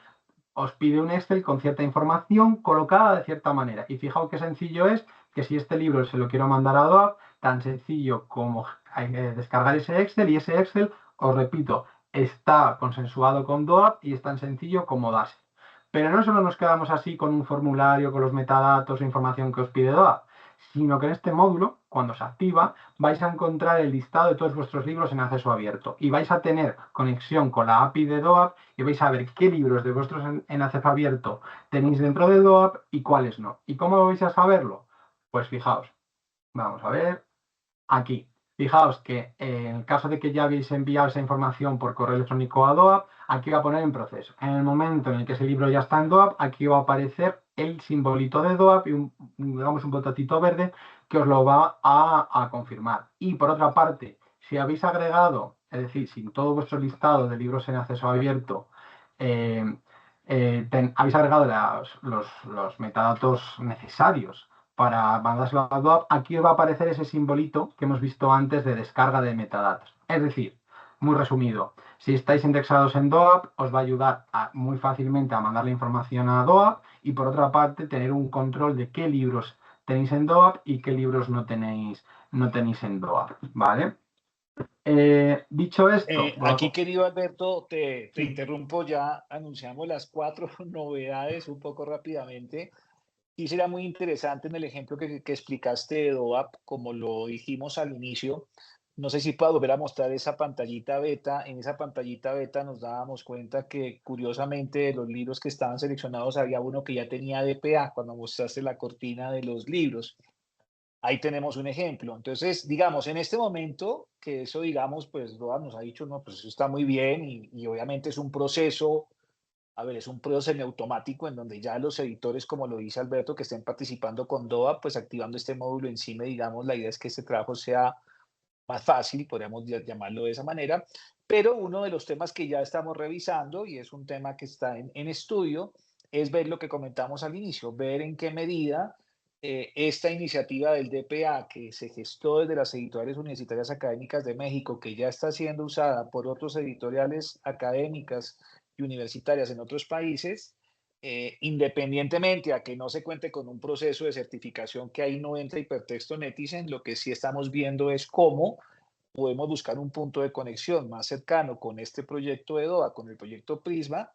os pide un Excel con cierta información colocada de cierta manera. Y fijaos qué sencillo es que si este libro se lo quiero mandar a DOAB, tan sencillo como descargar ese Excel, y ese Excel Os repito, está consensuado con DOAB y es tan sencillo como darse. Pero no solo nos quedamos así con un formulario, con los metadatos e información que os pide DOAB, sino que en este módulo, cuando se activa, vais a encontrar el listado de todos vuestros libros en acceso abierto y vais a tener conexión con la API de DOAB y vais a ver qué libros de vuestros en acceso abierto tenéis dentro de DOAB y cuáles no. ¿Y cómo vais a saberlo? Pues fijaos, vamos a ver aquí. Fijaos que en el caso de que ya habéis enviado esa información por correo electrónico a DOAB, aquí va a poner en proceso. En el momento en el que ese libro ya está en DOAB, aquí va a aparecer el simbolito de DOAB y digamos un botoncito verde que os lo va a confirmar. Y por otra parte, si habéis agregado, es decir, si todo vuestro listado de libros en acceso abierto habéis agregado los metadatos necesarios para mandárselo a DOAB, aquí os va a aparecer ese simbolito que hemos visto antes de descarga de metadatos. Es decir, muy resumido, si estáis indexados en DOAB, os va a ayudar muy fácilmente a mandar la información a DOAB y por otra parte tener un control de qué libros tenéis en DOAB y qué libros no tenéis en DOAB, ¿vale? Dicho esto, Aquí, querido Alberto, te sí. interrumpo, ya anunciamos las 4 novedades un poco rápidamente. Sí, será muy interesante en el ejemplo que explicaste de DOAP, como lo dijimos al inicio. No sé si puedo volver a mostrar esa pantallita beta. En esa pantallita beta nos dábamos cuenta que, curiosamente, de los libros que estaban seleccionados, había uno que ya tenía DPA cuando mostraste la cortina de los libros. Ahí tenemos un ejemplo. Entonces, digamos, en este momento, que eso, digamos, pues DOAP nos ha dicho, no, pues eso está muy bien y obviamente es un proceso. A ver, es un proceso semiautomático en donde ya los editores, como lo dice Alberto, que estén participando con DOA, pues activando este módulo encima, digamos, la idea es que este trabajo sea más fácil, podríamos llamarlo de esa manera, pero uno de los temas que ya estamos revisando, y es un tema que está en estudio, es ver lo que comentamos al inicio, ver en qué medida esta iniciativa del DPA que se gestó desde las editoriales universitarias académicas de México, que ya está siendo usada por otros editoriales académicas y universitarias en otros países, independientemente a que no se cuente con un proceso de certificación que ahí no entra hipertexto Netizen, lo que sí estamos viendo es cómo podemos buscar un punto de conexión más cercano con este proyecto de DOA, con el proyecto Prisma,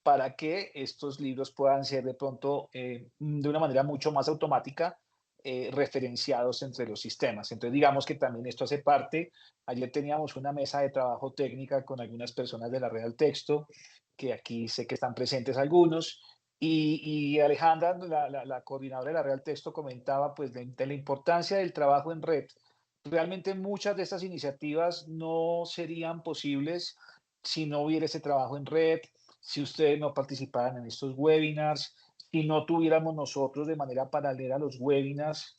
para que estos libros puedan ser de pronto de una manera mucho más automática referenciados entre los sistemas. Entonces, digamos que también esto hace parte. Ayer teníamos una mesa de trabajo técnica con algunas personas de la Real Texto, que aquí sé que están presentes algunos, y Alejandra, la coordinadora de la Real Texto, comentaba pues de la importancia del trabajo en red. Realmente muchas de estas iniciativas no serían posibles si no hubiera ese trabajo en red, si ustedes no participaran en estos webinars, si no tuviéramos nosotros de manera paralela a los webinars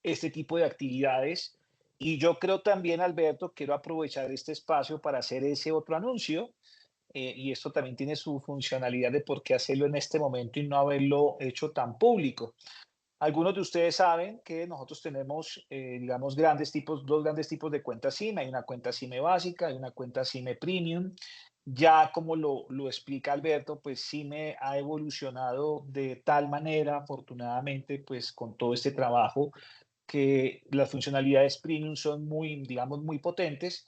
este tipo de actividades. Y yo creo también, Alberto, quiero aprovechar este espacio para hacer ese otro anuncio, y esto también tiene su funcionalidad de por qué hacerlo en este momento y no haberlo hecho tan público. Algunos de ustedes saben que nosotros tenemos, digamos, dos grandes tipos de cuentas SIME. Hay una cuenta SIME básica y una cuenta SIME Premium. Ya como lo explica Alberto, pues SIME ha evolucionado de tal manera, afortunadamente, pues con todo este trabajo, que las funcionalidades Premium son muy, digamos, muy potentes,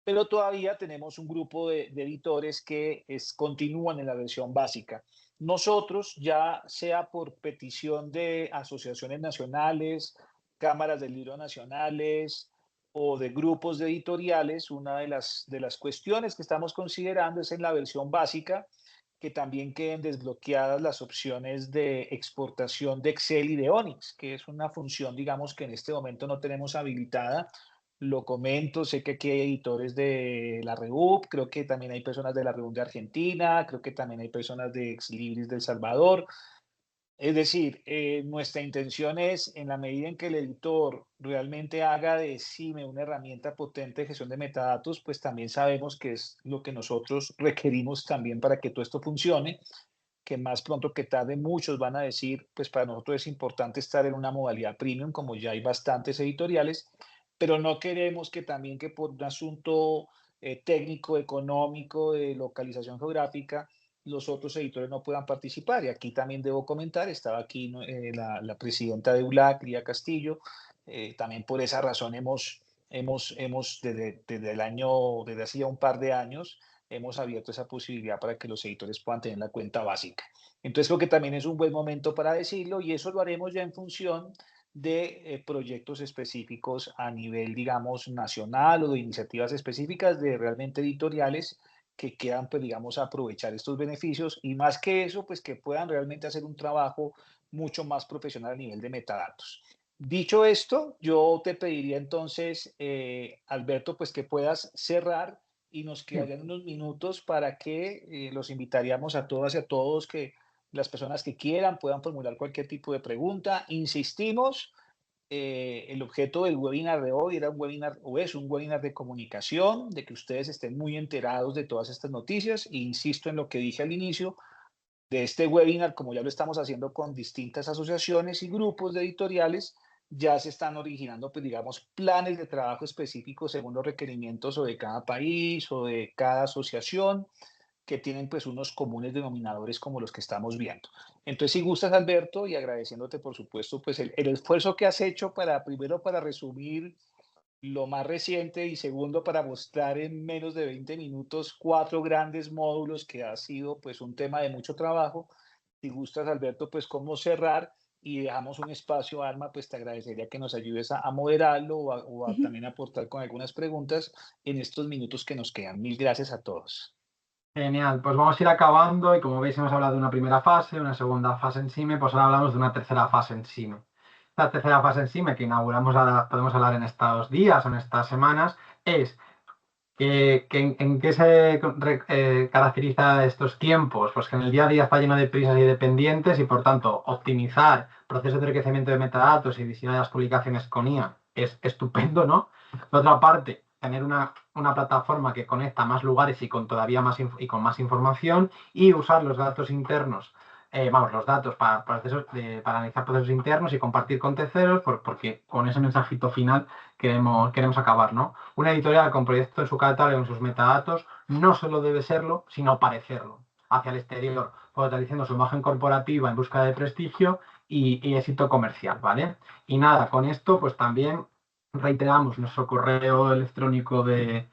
pero todavía tenemos un grupo de editores que continúan en la versión básica. Nosotros, ya sea por petición de asociaciones nacionales, cámaras del libro nacionales o de grupos de editoriales, una de las cuestiones que estamos considerando es en la versión básica que también queden desbloqueadas las opciones de exportación de Excel y de Onyx, que es una función, digamos, que en este momento no tenemos habilitada. Lo comento, sé que aquí hay editores de la REUP, creo que también hay personas de la REUP de Argentina, creo que también hay personas de Exlibris de El Salvador. Es decir, nuestra intención es, en la medida en que el editor realmente haga de CIME una herramienta potente de gestión de metadatos, pues también sabemos que es lo que nosotros requerimos también para que todo esto funcione, que más pronto que tarde muchos van a decir, pues para nosotros es importante estar en una modalidad premium, como ya hay bastantes editoriales, pero no queremos que también que por un asunto técnico, económico, de localización geográfica, los otros editores no puedan participar. Y aquí también debo comentar, estaba aquí la presidenta de ULAC, Lía Castillo, también por esa razón hemos desde hace ya un par de años, hemos abierto esa posibilidad para que los editores puedan tener la cuenta básica. Entonces creo que también es un buen momento para decirlo y eso lo haremos ya en función de proyectos específicos a nivel, digamos, nacional o de iniciativas específicas de realmente editoriales que quieran, pues, digamos, aprovechar estos beneficios y más que eso, pues que puedan realmente hacer un trabajo mucho más profesional a nivel de metadatos. Dicho esto, yo te pediría entonces, Alberto, pues que puedas cerrar y nos Sí. quedarían unos minutos para que los invitaríamos a todas y a todos que las personas que quieran puedan formular cualquier tipo de pregunta. Insistimos, el objeto del webinar de hoy era un webinar o es un webinar de comunicación, de que ustedes estén muy enterados de todas estas noticias. E insisto en lo que dije al inicio de este webinar, como ya lo estamos haciendo con distintas asociaciones y grupos de editoriales, ya se están originando, pues digamos, planes de trabajo específicos según los requerimientos o de cada país o de cada asociación que tienen pues unos comunes denominadores como los que estamos viendo. Entonces, si gustas, Alberto, y agradeciéndote, por supuesto, pues el esfuerzo que has hecho para, primero, para resumir lo más reciente y segundo, para mostrar en menos de 20 minutos 4 grandes módulos que ha sido pues un tema de mucho trabajo. Si gustas, Alberto, pues cómo cerrar y dejamos un espacio, Alma, pues te agradecería que nos ayudes a moderarlo o a Ujú. también aportar con algunas preguntas en estos minutos que nos quedan. Mil gracias a todos. Genial, pues vamos a ir acabando y como veis hemos hablado de una primera fase, una segunda fase en SIME, pues ahora hablamos de una tercera fase en SIME. La tercera fase en SIME que inauguramos ahora, podemos hablar en estos días o en estas semanas, es en qué se caracteriza estos tiempos, pues que en el día a día está lleno de prisas y de pendientes y por tanto optimizar procesos de enriquecimiento de metadatos y diseño de las publicaciones con IA es estupendo, ¿no? Por otra parte, tener una plataforma que conecta más lugares y con todavía más y con más información y usar los datos internos, los datos para analizar procesos internos y compartir con terceros, porque con ese mensajito final queremos acabar, ¿no? Una editorial con proyectos en su catálogo, en sus metadatos, no solo debe serlo, sino parecerlo hacia el exterior, fortaleciendo su imagen corporativa en busca de prestigio y éxito comercial, ¿vale? Y nada, con esto pues también reiteramos nuestro correo electrónico de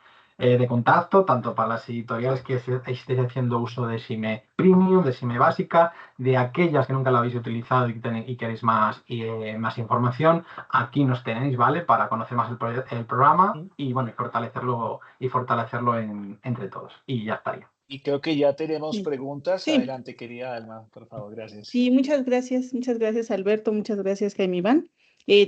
contacto, tanto para las editoriales que estéis haciendo uso de SIME Premium, de SIME Básica, de aquellas que nunca lo habéis utilizado y queréis más información, aquí nos tenéis, ¿vale? Para conocer más el programa y bueno, y fortalecerlo entre todos. Y ya estaría. Y creo que ya tenemos Sí, preguntas. sí, Adelante, querida Alma, por favor, gracias. sí, muchas gracias Alberto, muchas gracias Jaime Iván.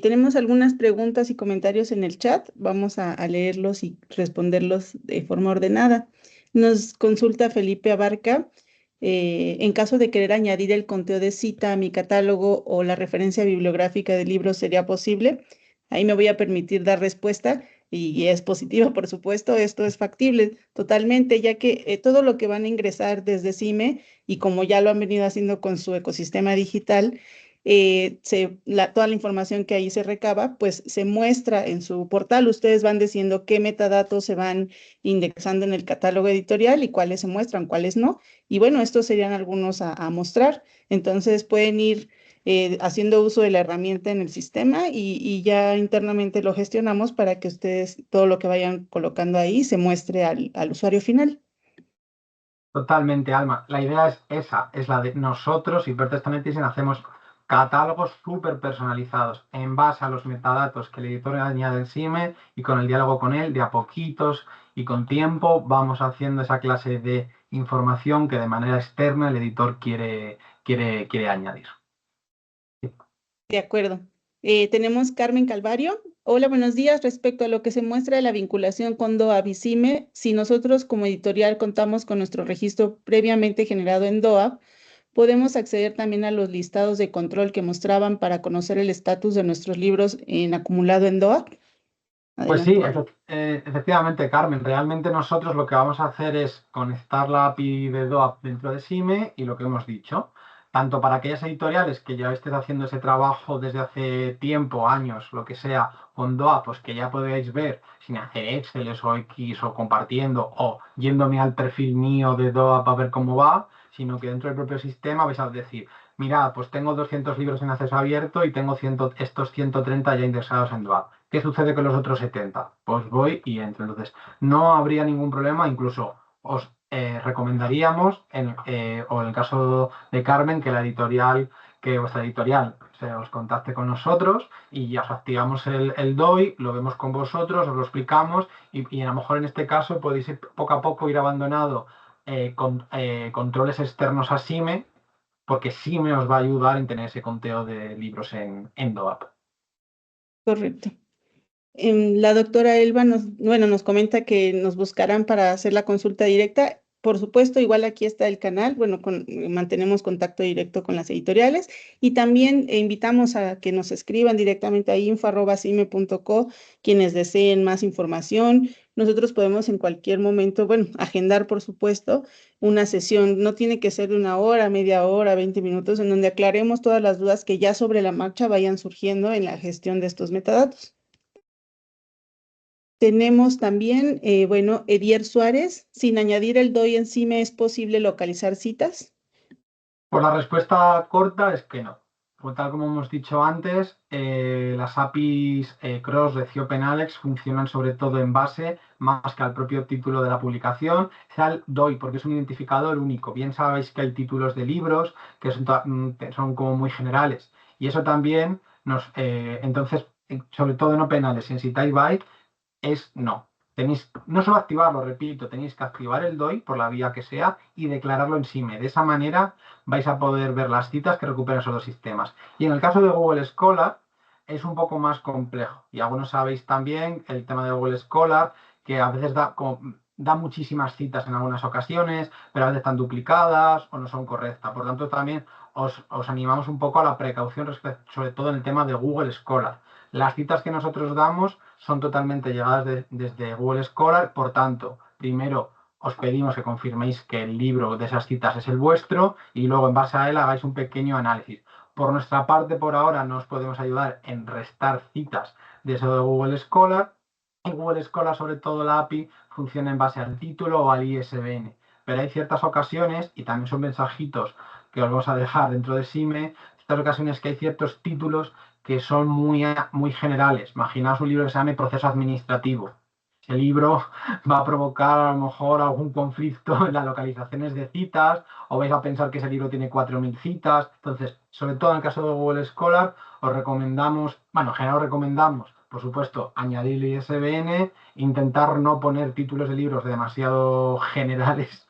Tenemos algunas preguntas y comentarios en el chat, vamos a leerlos y responderlos de forma ordenada. Nos consulta Felipe Abarca, en caso de querer añadir el conteo de cita a mi catálogo o la referencia bibliográfica del libro, ¿sería posible? Ahí me voy a permitir dar respuesta y es positiva, por supuesto, esto es factible totalmente, ya que todo lo que van a ingresar desde CIME y como ya lo han venido haciendo con su ecosistema digital, toda la información que ahí se recaba, pues se muestra en su portal. Ustedes van diciendo qué metadatos se van indexando en el catálogo editorial y cuáles se muestran, cuáles no. Y bueno, estos serían algunos a mostrar. Entonces pueden ir haciendo uso de la herramienta en el sistema y ya internamente lo gestionamos para que ustedes todo lo que vayan colocando ahí se muestre al usuario final. Totalmente, Alma. La idea es esa, es la de nosotros, y Hipertexto Netizen, hacemos catálogos súper personalizados en base a los metadatos que el editor añade en SIME y con el diálogo con él, de a poquitos y con tiempo, vamos haciendo esa clase de información que de manera externa el editor quiere añadir. De acuerdo. Tenemos Carmen Calvario. Hola, buenos días. Respecto a lo que se muestra de la vinculación con DOA y CIME, si nosotros como editorial contamos con nuestro registro previamente generado en DOA, podemos acceder también a los listados de control que mostraban para conocer el estatus de nuestros libros en acumulado en DOA. Pues sí, Adelante. efectivamente, Carmen. Realmente nosotros lo que vamos a hacer es conectar la API de DOAP dentro de SIME y lo que hemos dicho, tanto para aquellas editoriales que ya estés haciendo ese trabajo desde hace tiempo, años, lo que sea, con DOAP, pues que ya podéis ver sin hacer Excel o X o compartiendo o yéndome al perfil mío de DOAP a ver cómo va, sino que dentro del propio sistema vais a decir, mira, pues tengo 200 libros en acceso abierto y tengo estos 130 ya indexados en DOAP. ¿Qué sucede con los otros 70? Pues voy y entro. Entonces, no habría ningún problema, incluso os recomendaríamos, o en el caso de Carmen, que vuestra editorial os contacte con nosotros y ya os activamos el DOI, lo vemos con vosotros, os lo explicamos y a lo mejor en este caso podéis poco a poco ir abandonando controles externos a SIME, porque SIME os va a ayudar en tener ese conteo de libros en DOAP. Correcto. La doctora Elba nos comenta que nos buscarán para hacer la consulta directa. Por supuesto, igual aquí está el canal, mantenemos contacto directo con las editoriales y también invitamos a que nos escriban directamente a info@cime.co quienes deseen más información. Nosotros podemos en cualquier momento, agendar, por supuesto, una sesión. No tiene que ser de 1 hora, media hora, 20 minutos, en donde aclaremos todas las dudas que ya sobre la marcha vayan surgiendo en la gestión de estos metadatos. Tenemos también, Edier Suárez, sin añadir el DOI en CIME, ¿es posible localizar citas? Pues la respuesta corta es que no. Pues tal como hemos dicho antes, las APIs Cross de CiopenAlex funcionan sobre todo en base, más que al propio título de la publicación, sea el DOI, porque es un identificador único. Bien sabéis que hay títulos de libros que son como muy generales. Y eso también entonces, sobre todo en OpenAlex, en CitaiByte, es no. Tenéis no solo activarlo, repito, tenéis que activar el DOI por la vía que sea y declararlo en SIME. De esa manera vais a poder ver las citas que recuperan esos dos sistemas. Y en el caso de Google Scholar es un poco más complejo. Y algunos sabéis también el tema de Google Scholar, que a veces da muchísimas citas en algunas ocasiones, pero a veces están duplicadas o no son correctas. Por tanto, también os animamos un poco a la precaución sobre todo en el tema de Google Scholar. Las citas que nosotros damos son totalmente llegadas desde Google Scholar, por tanto, primero os pedimos que confirméis que el libro de esas citas es el vuestro y luego en base a él hagáis un pequeño análisis. Por nuestra parte, por ahora, no os podemos ayudar en restar citas de eso de Google Scholar. En Google Scholar, sobre todo la API, funciona en base al título o al ISBN. Pero hay ciertas ocasiones, y también son mensajitos que os vamos a dejar dentro de SIME, ciertas ocasiones que hay ciertos títulos que son muy generales. Imaginaos un libro que se llame proceso administrativo. Ese libro va a provocar a lo mejor algún conflicto en las localizaciones de citas, o vais a pensar que ese libro tiene 4.000 citas. Entonces, sobre todo en el caso de Google Scholar, os recomendamos, en general recomendamos, por supuesto, añadir el ISBN, intentar no poner títulos de libros demasiado generales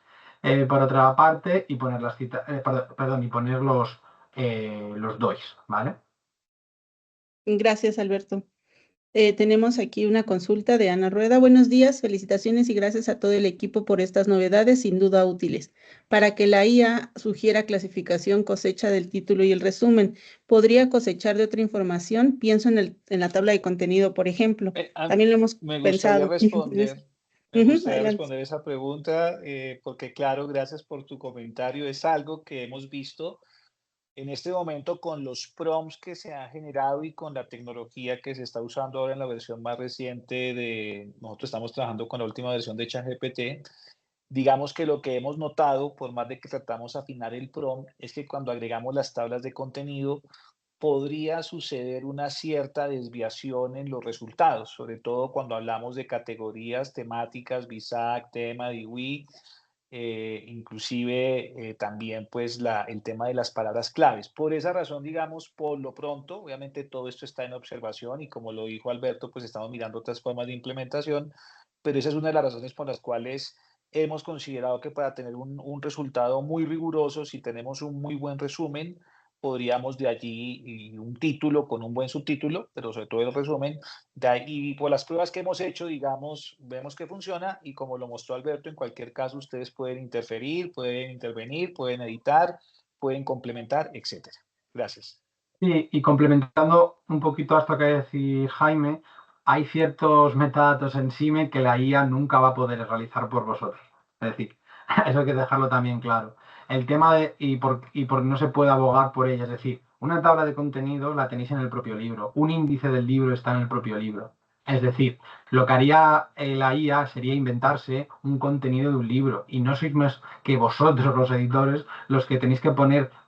por otra parte, y poner las citas, y poner los DOIs, ¿vale? Gracias, Alberto. Tenemos aquí una consulta de Ana Rueda. Buenos días, felicitaciones y gracias a todo el equipo por estas novedades, sin duda útiles. Para que la IA sugiera clasificación, cosecha del título y el resumen, ¿podría cosechar de otra información? Pienso en la tabla de contenido, por ejemplo. También lo hemos pensado. Me gustaría responder esa pregunta, porque claro, gracias por tu comentario. Es algo que hemos visto en este momento con los prompts que se han generado y con la tecnología que se está usando ahora en la versión más reciente nosotros estamos trabajando con la última versión de ChatGPT. Digamos que lo que hemos notado, por más de que tratamos de afinar el prompt, es que cuando agregamos las tablas de contenido, podría suceder una cierta desviación en los resultados, sobre todo cuando hablamos de categorías temáticas, BISAC, tema, DIWI, inclusive también pues el tema de las palabras claves. Por esa razón, digamos, por lo pronto, obviamente todo esto está en observación y como lo dijo Alberto, pues estamos mirando otras formas de implementación, pero esa es una de las razones por las cuales hemos considerado que para tener un resultado muy riguroso, si tenemos un muy buen resumen, podríamos de allí y un título con un buen subtítulo, pero sobre todo el resumen, de ahí, y por las pruebas que hemos hecho, digamos, vemos que funciona y como lo mostró Alberto, en cualquier caso ustedes pueden interferir, pueden intervenir, pueden editar, pueden complementar, etcétera. Gracias. Sí, y complementando un poquito a esto que decía Jaime, hay ciertos metadatos en SIME que la IA nunca va a poder realizar por vosotros. Es decir, eso hay que dejarlo también claro. El tema y por no se puede abogar por ella, es decir, una tabla de contenido la tenéis en el propio libro, un índice del libro está en el propio libro. Es decir, lo que haría la IA sería inventarse un contenido de un libro y no sois más que vosotros, los editores, los que tenéis que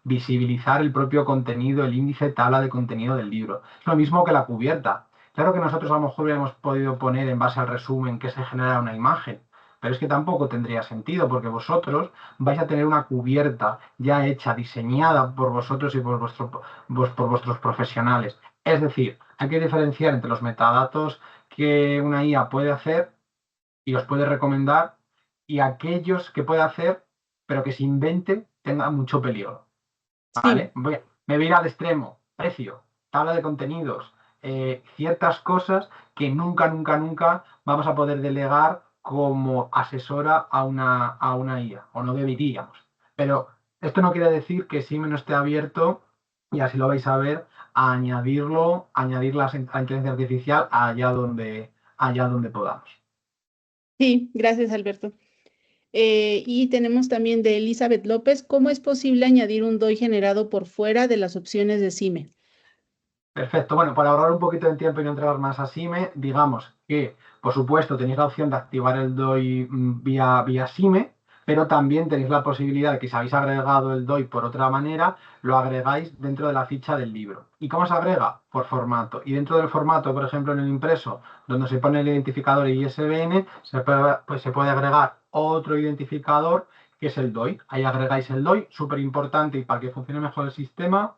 visibilizar el propio contenido, el índice tabla de contenido del libro. Es lo mismo que la cubierta. Claro que nosotros a lo mejor hubiéramos podido poner en base al resumen que se genera una imagen, pero es que tampoco tendría sentido porque vosotros vais a tener una cubierta ya hecha, diseñada por vosotros y por vuestros profesionales. Es decir, hay que diferenciar entre los metadatos que una IA puede hacer y os puede recomendar y aquellos que puede hacer, pero que se invente tenga mucho peligro. Sí, ¿Vale? Me voy a ir al extremo, precio, tabla de contenidos, ciertas cosas que nunca, nunca, nunca vamos a poder delegar como asesora a una IA, o no deberíamos. Pero esto no quiere decir que Sime no esté abierto, y así lo vais a ver, a añadirlo, añadir la inteligencia artificial allá donde podamos. sí, gracias, Alberto. Y tenemos también de Elizabeth López, ¿cómo es posible añadir un DOI generado por fuera de las opciones de CIME? Perfecto. Bueno, para ahorrar un poquito de tiempo y no entrar más a SIME, digamos que, por supuesto, tenéis la opción de activar el DOI vía SIME, pero también tenéis la posibilidad de que si habéis agregado el DOI por otra manera, lo agregáis dentro de la ficha del libro. ¿Y cómo se agrega? Por formato. Y dentro del formato, por ejemplo, en el impreso, donde se pone el identificador ISBN, se puede agregar otro identificador que es el DOI. Ahí agregáis el DOI, súper importante y para que funcione mejor el sistema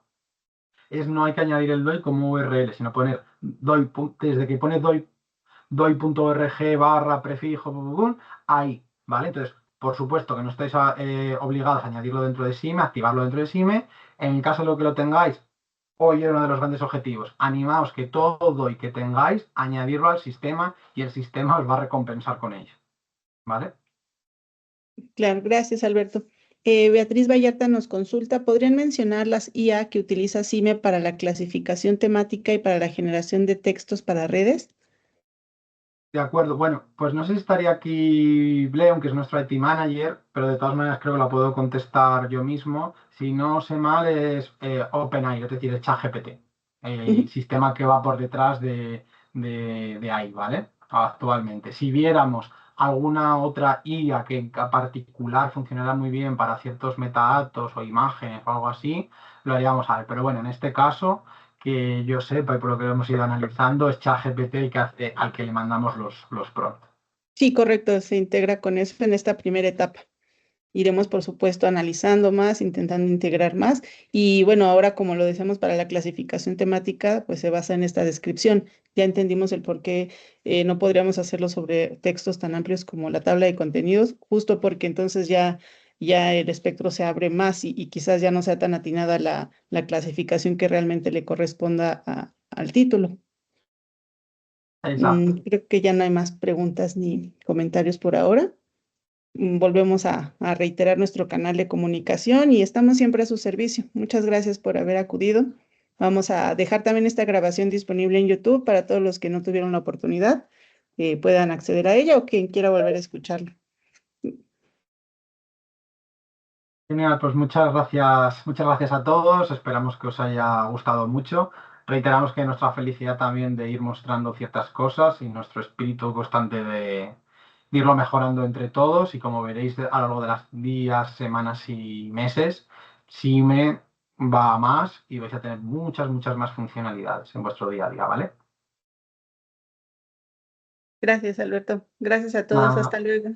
no hay que añadir el DOI como URL, sino poner DOI, desde que pone doi.org barra prefijo, ahí, ¿vale? Entonces, por supuesto que no estáis obligados a añadirlo dentro de SIME, activarlo dentro de SIME. En el caso de lo que lo tengáis, hoy es uno de los grandes objetivos. Animaos que todo DOI que tengáis, añadirlo al sistema y el sistema os va a recompensar con ello, ¿vale? Claro, gracias, Alberto. Beatriz Vallarta nos consulta, ¿podrían mencionar las IA que utiliza CIME para la clasificación temática y para la generación de textos para redes? De acuerdo, bueno, pues no sé si estaría aquí Bleon, que es nuestro IT manager, pero de todas maneras creo que la puedo contestar yo mismo. Si no sé mal, es OpenAI, es decir, es ChatGPT, el Ujú. sistema que va por detrás de AI, ¿vale? Actualmente. Si viéramos alguna otra IA que en particular funcionara muy bien para ciertos metadatos o imágenes o algo así, lo haríamos a ver. Pero bueno, en este caso que yo sepa y por lo que hemos ido analizando, es ChatGPT el que hace, al que le mandamos los prompts. Sí, correcto, se integra con eso en esta primera etapa. Iremos, por supuesto, analizando más, intentando integrar más. Y bueno, ahora, como lo decíamos para la clasificación temática, pues se basa en esta descripción. Ya entendimos el por qué no podríamos hacerlo sobre textos tan amplios como la tabla de contenidos, justo porque entonces ya el espectro se abre más y quizás ya no sea tan atinada la clasificación que realmente le corresponda al título. Exacto. Creo que ya no hay más preguntas ni comentarios por ahora. Volvemos a reiterar nuestro canal de comunicación y estamos siempre a su servicio. Muchas gracias por haber acudido. Vamos a dejar también esta grabación disponible en YouTube para todos los que no tuvieron la oportunidad, puedan acceder a ella o quien quiera volver a escucharla. Genial, pues muchas gracias a todos. Esperamos que os haya gustado mucho. Reiteramos que nuestra felicidad también de ir mostrando ciertas cosas y nuestro espíritu constante de irlo mejorando entre todos. Y como veréis a lo largo de los días, semanas y meses, SIME va a más y vais a tener muchas, muchas más funcionalidades en vuestro día a día, ¿vale? Gracias, Alberto. Gracias a todos. Nada, Hasta luego.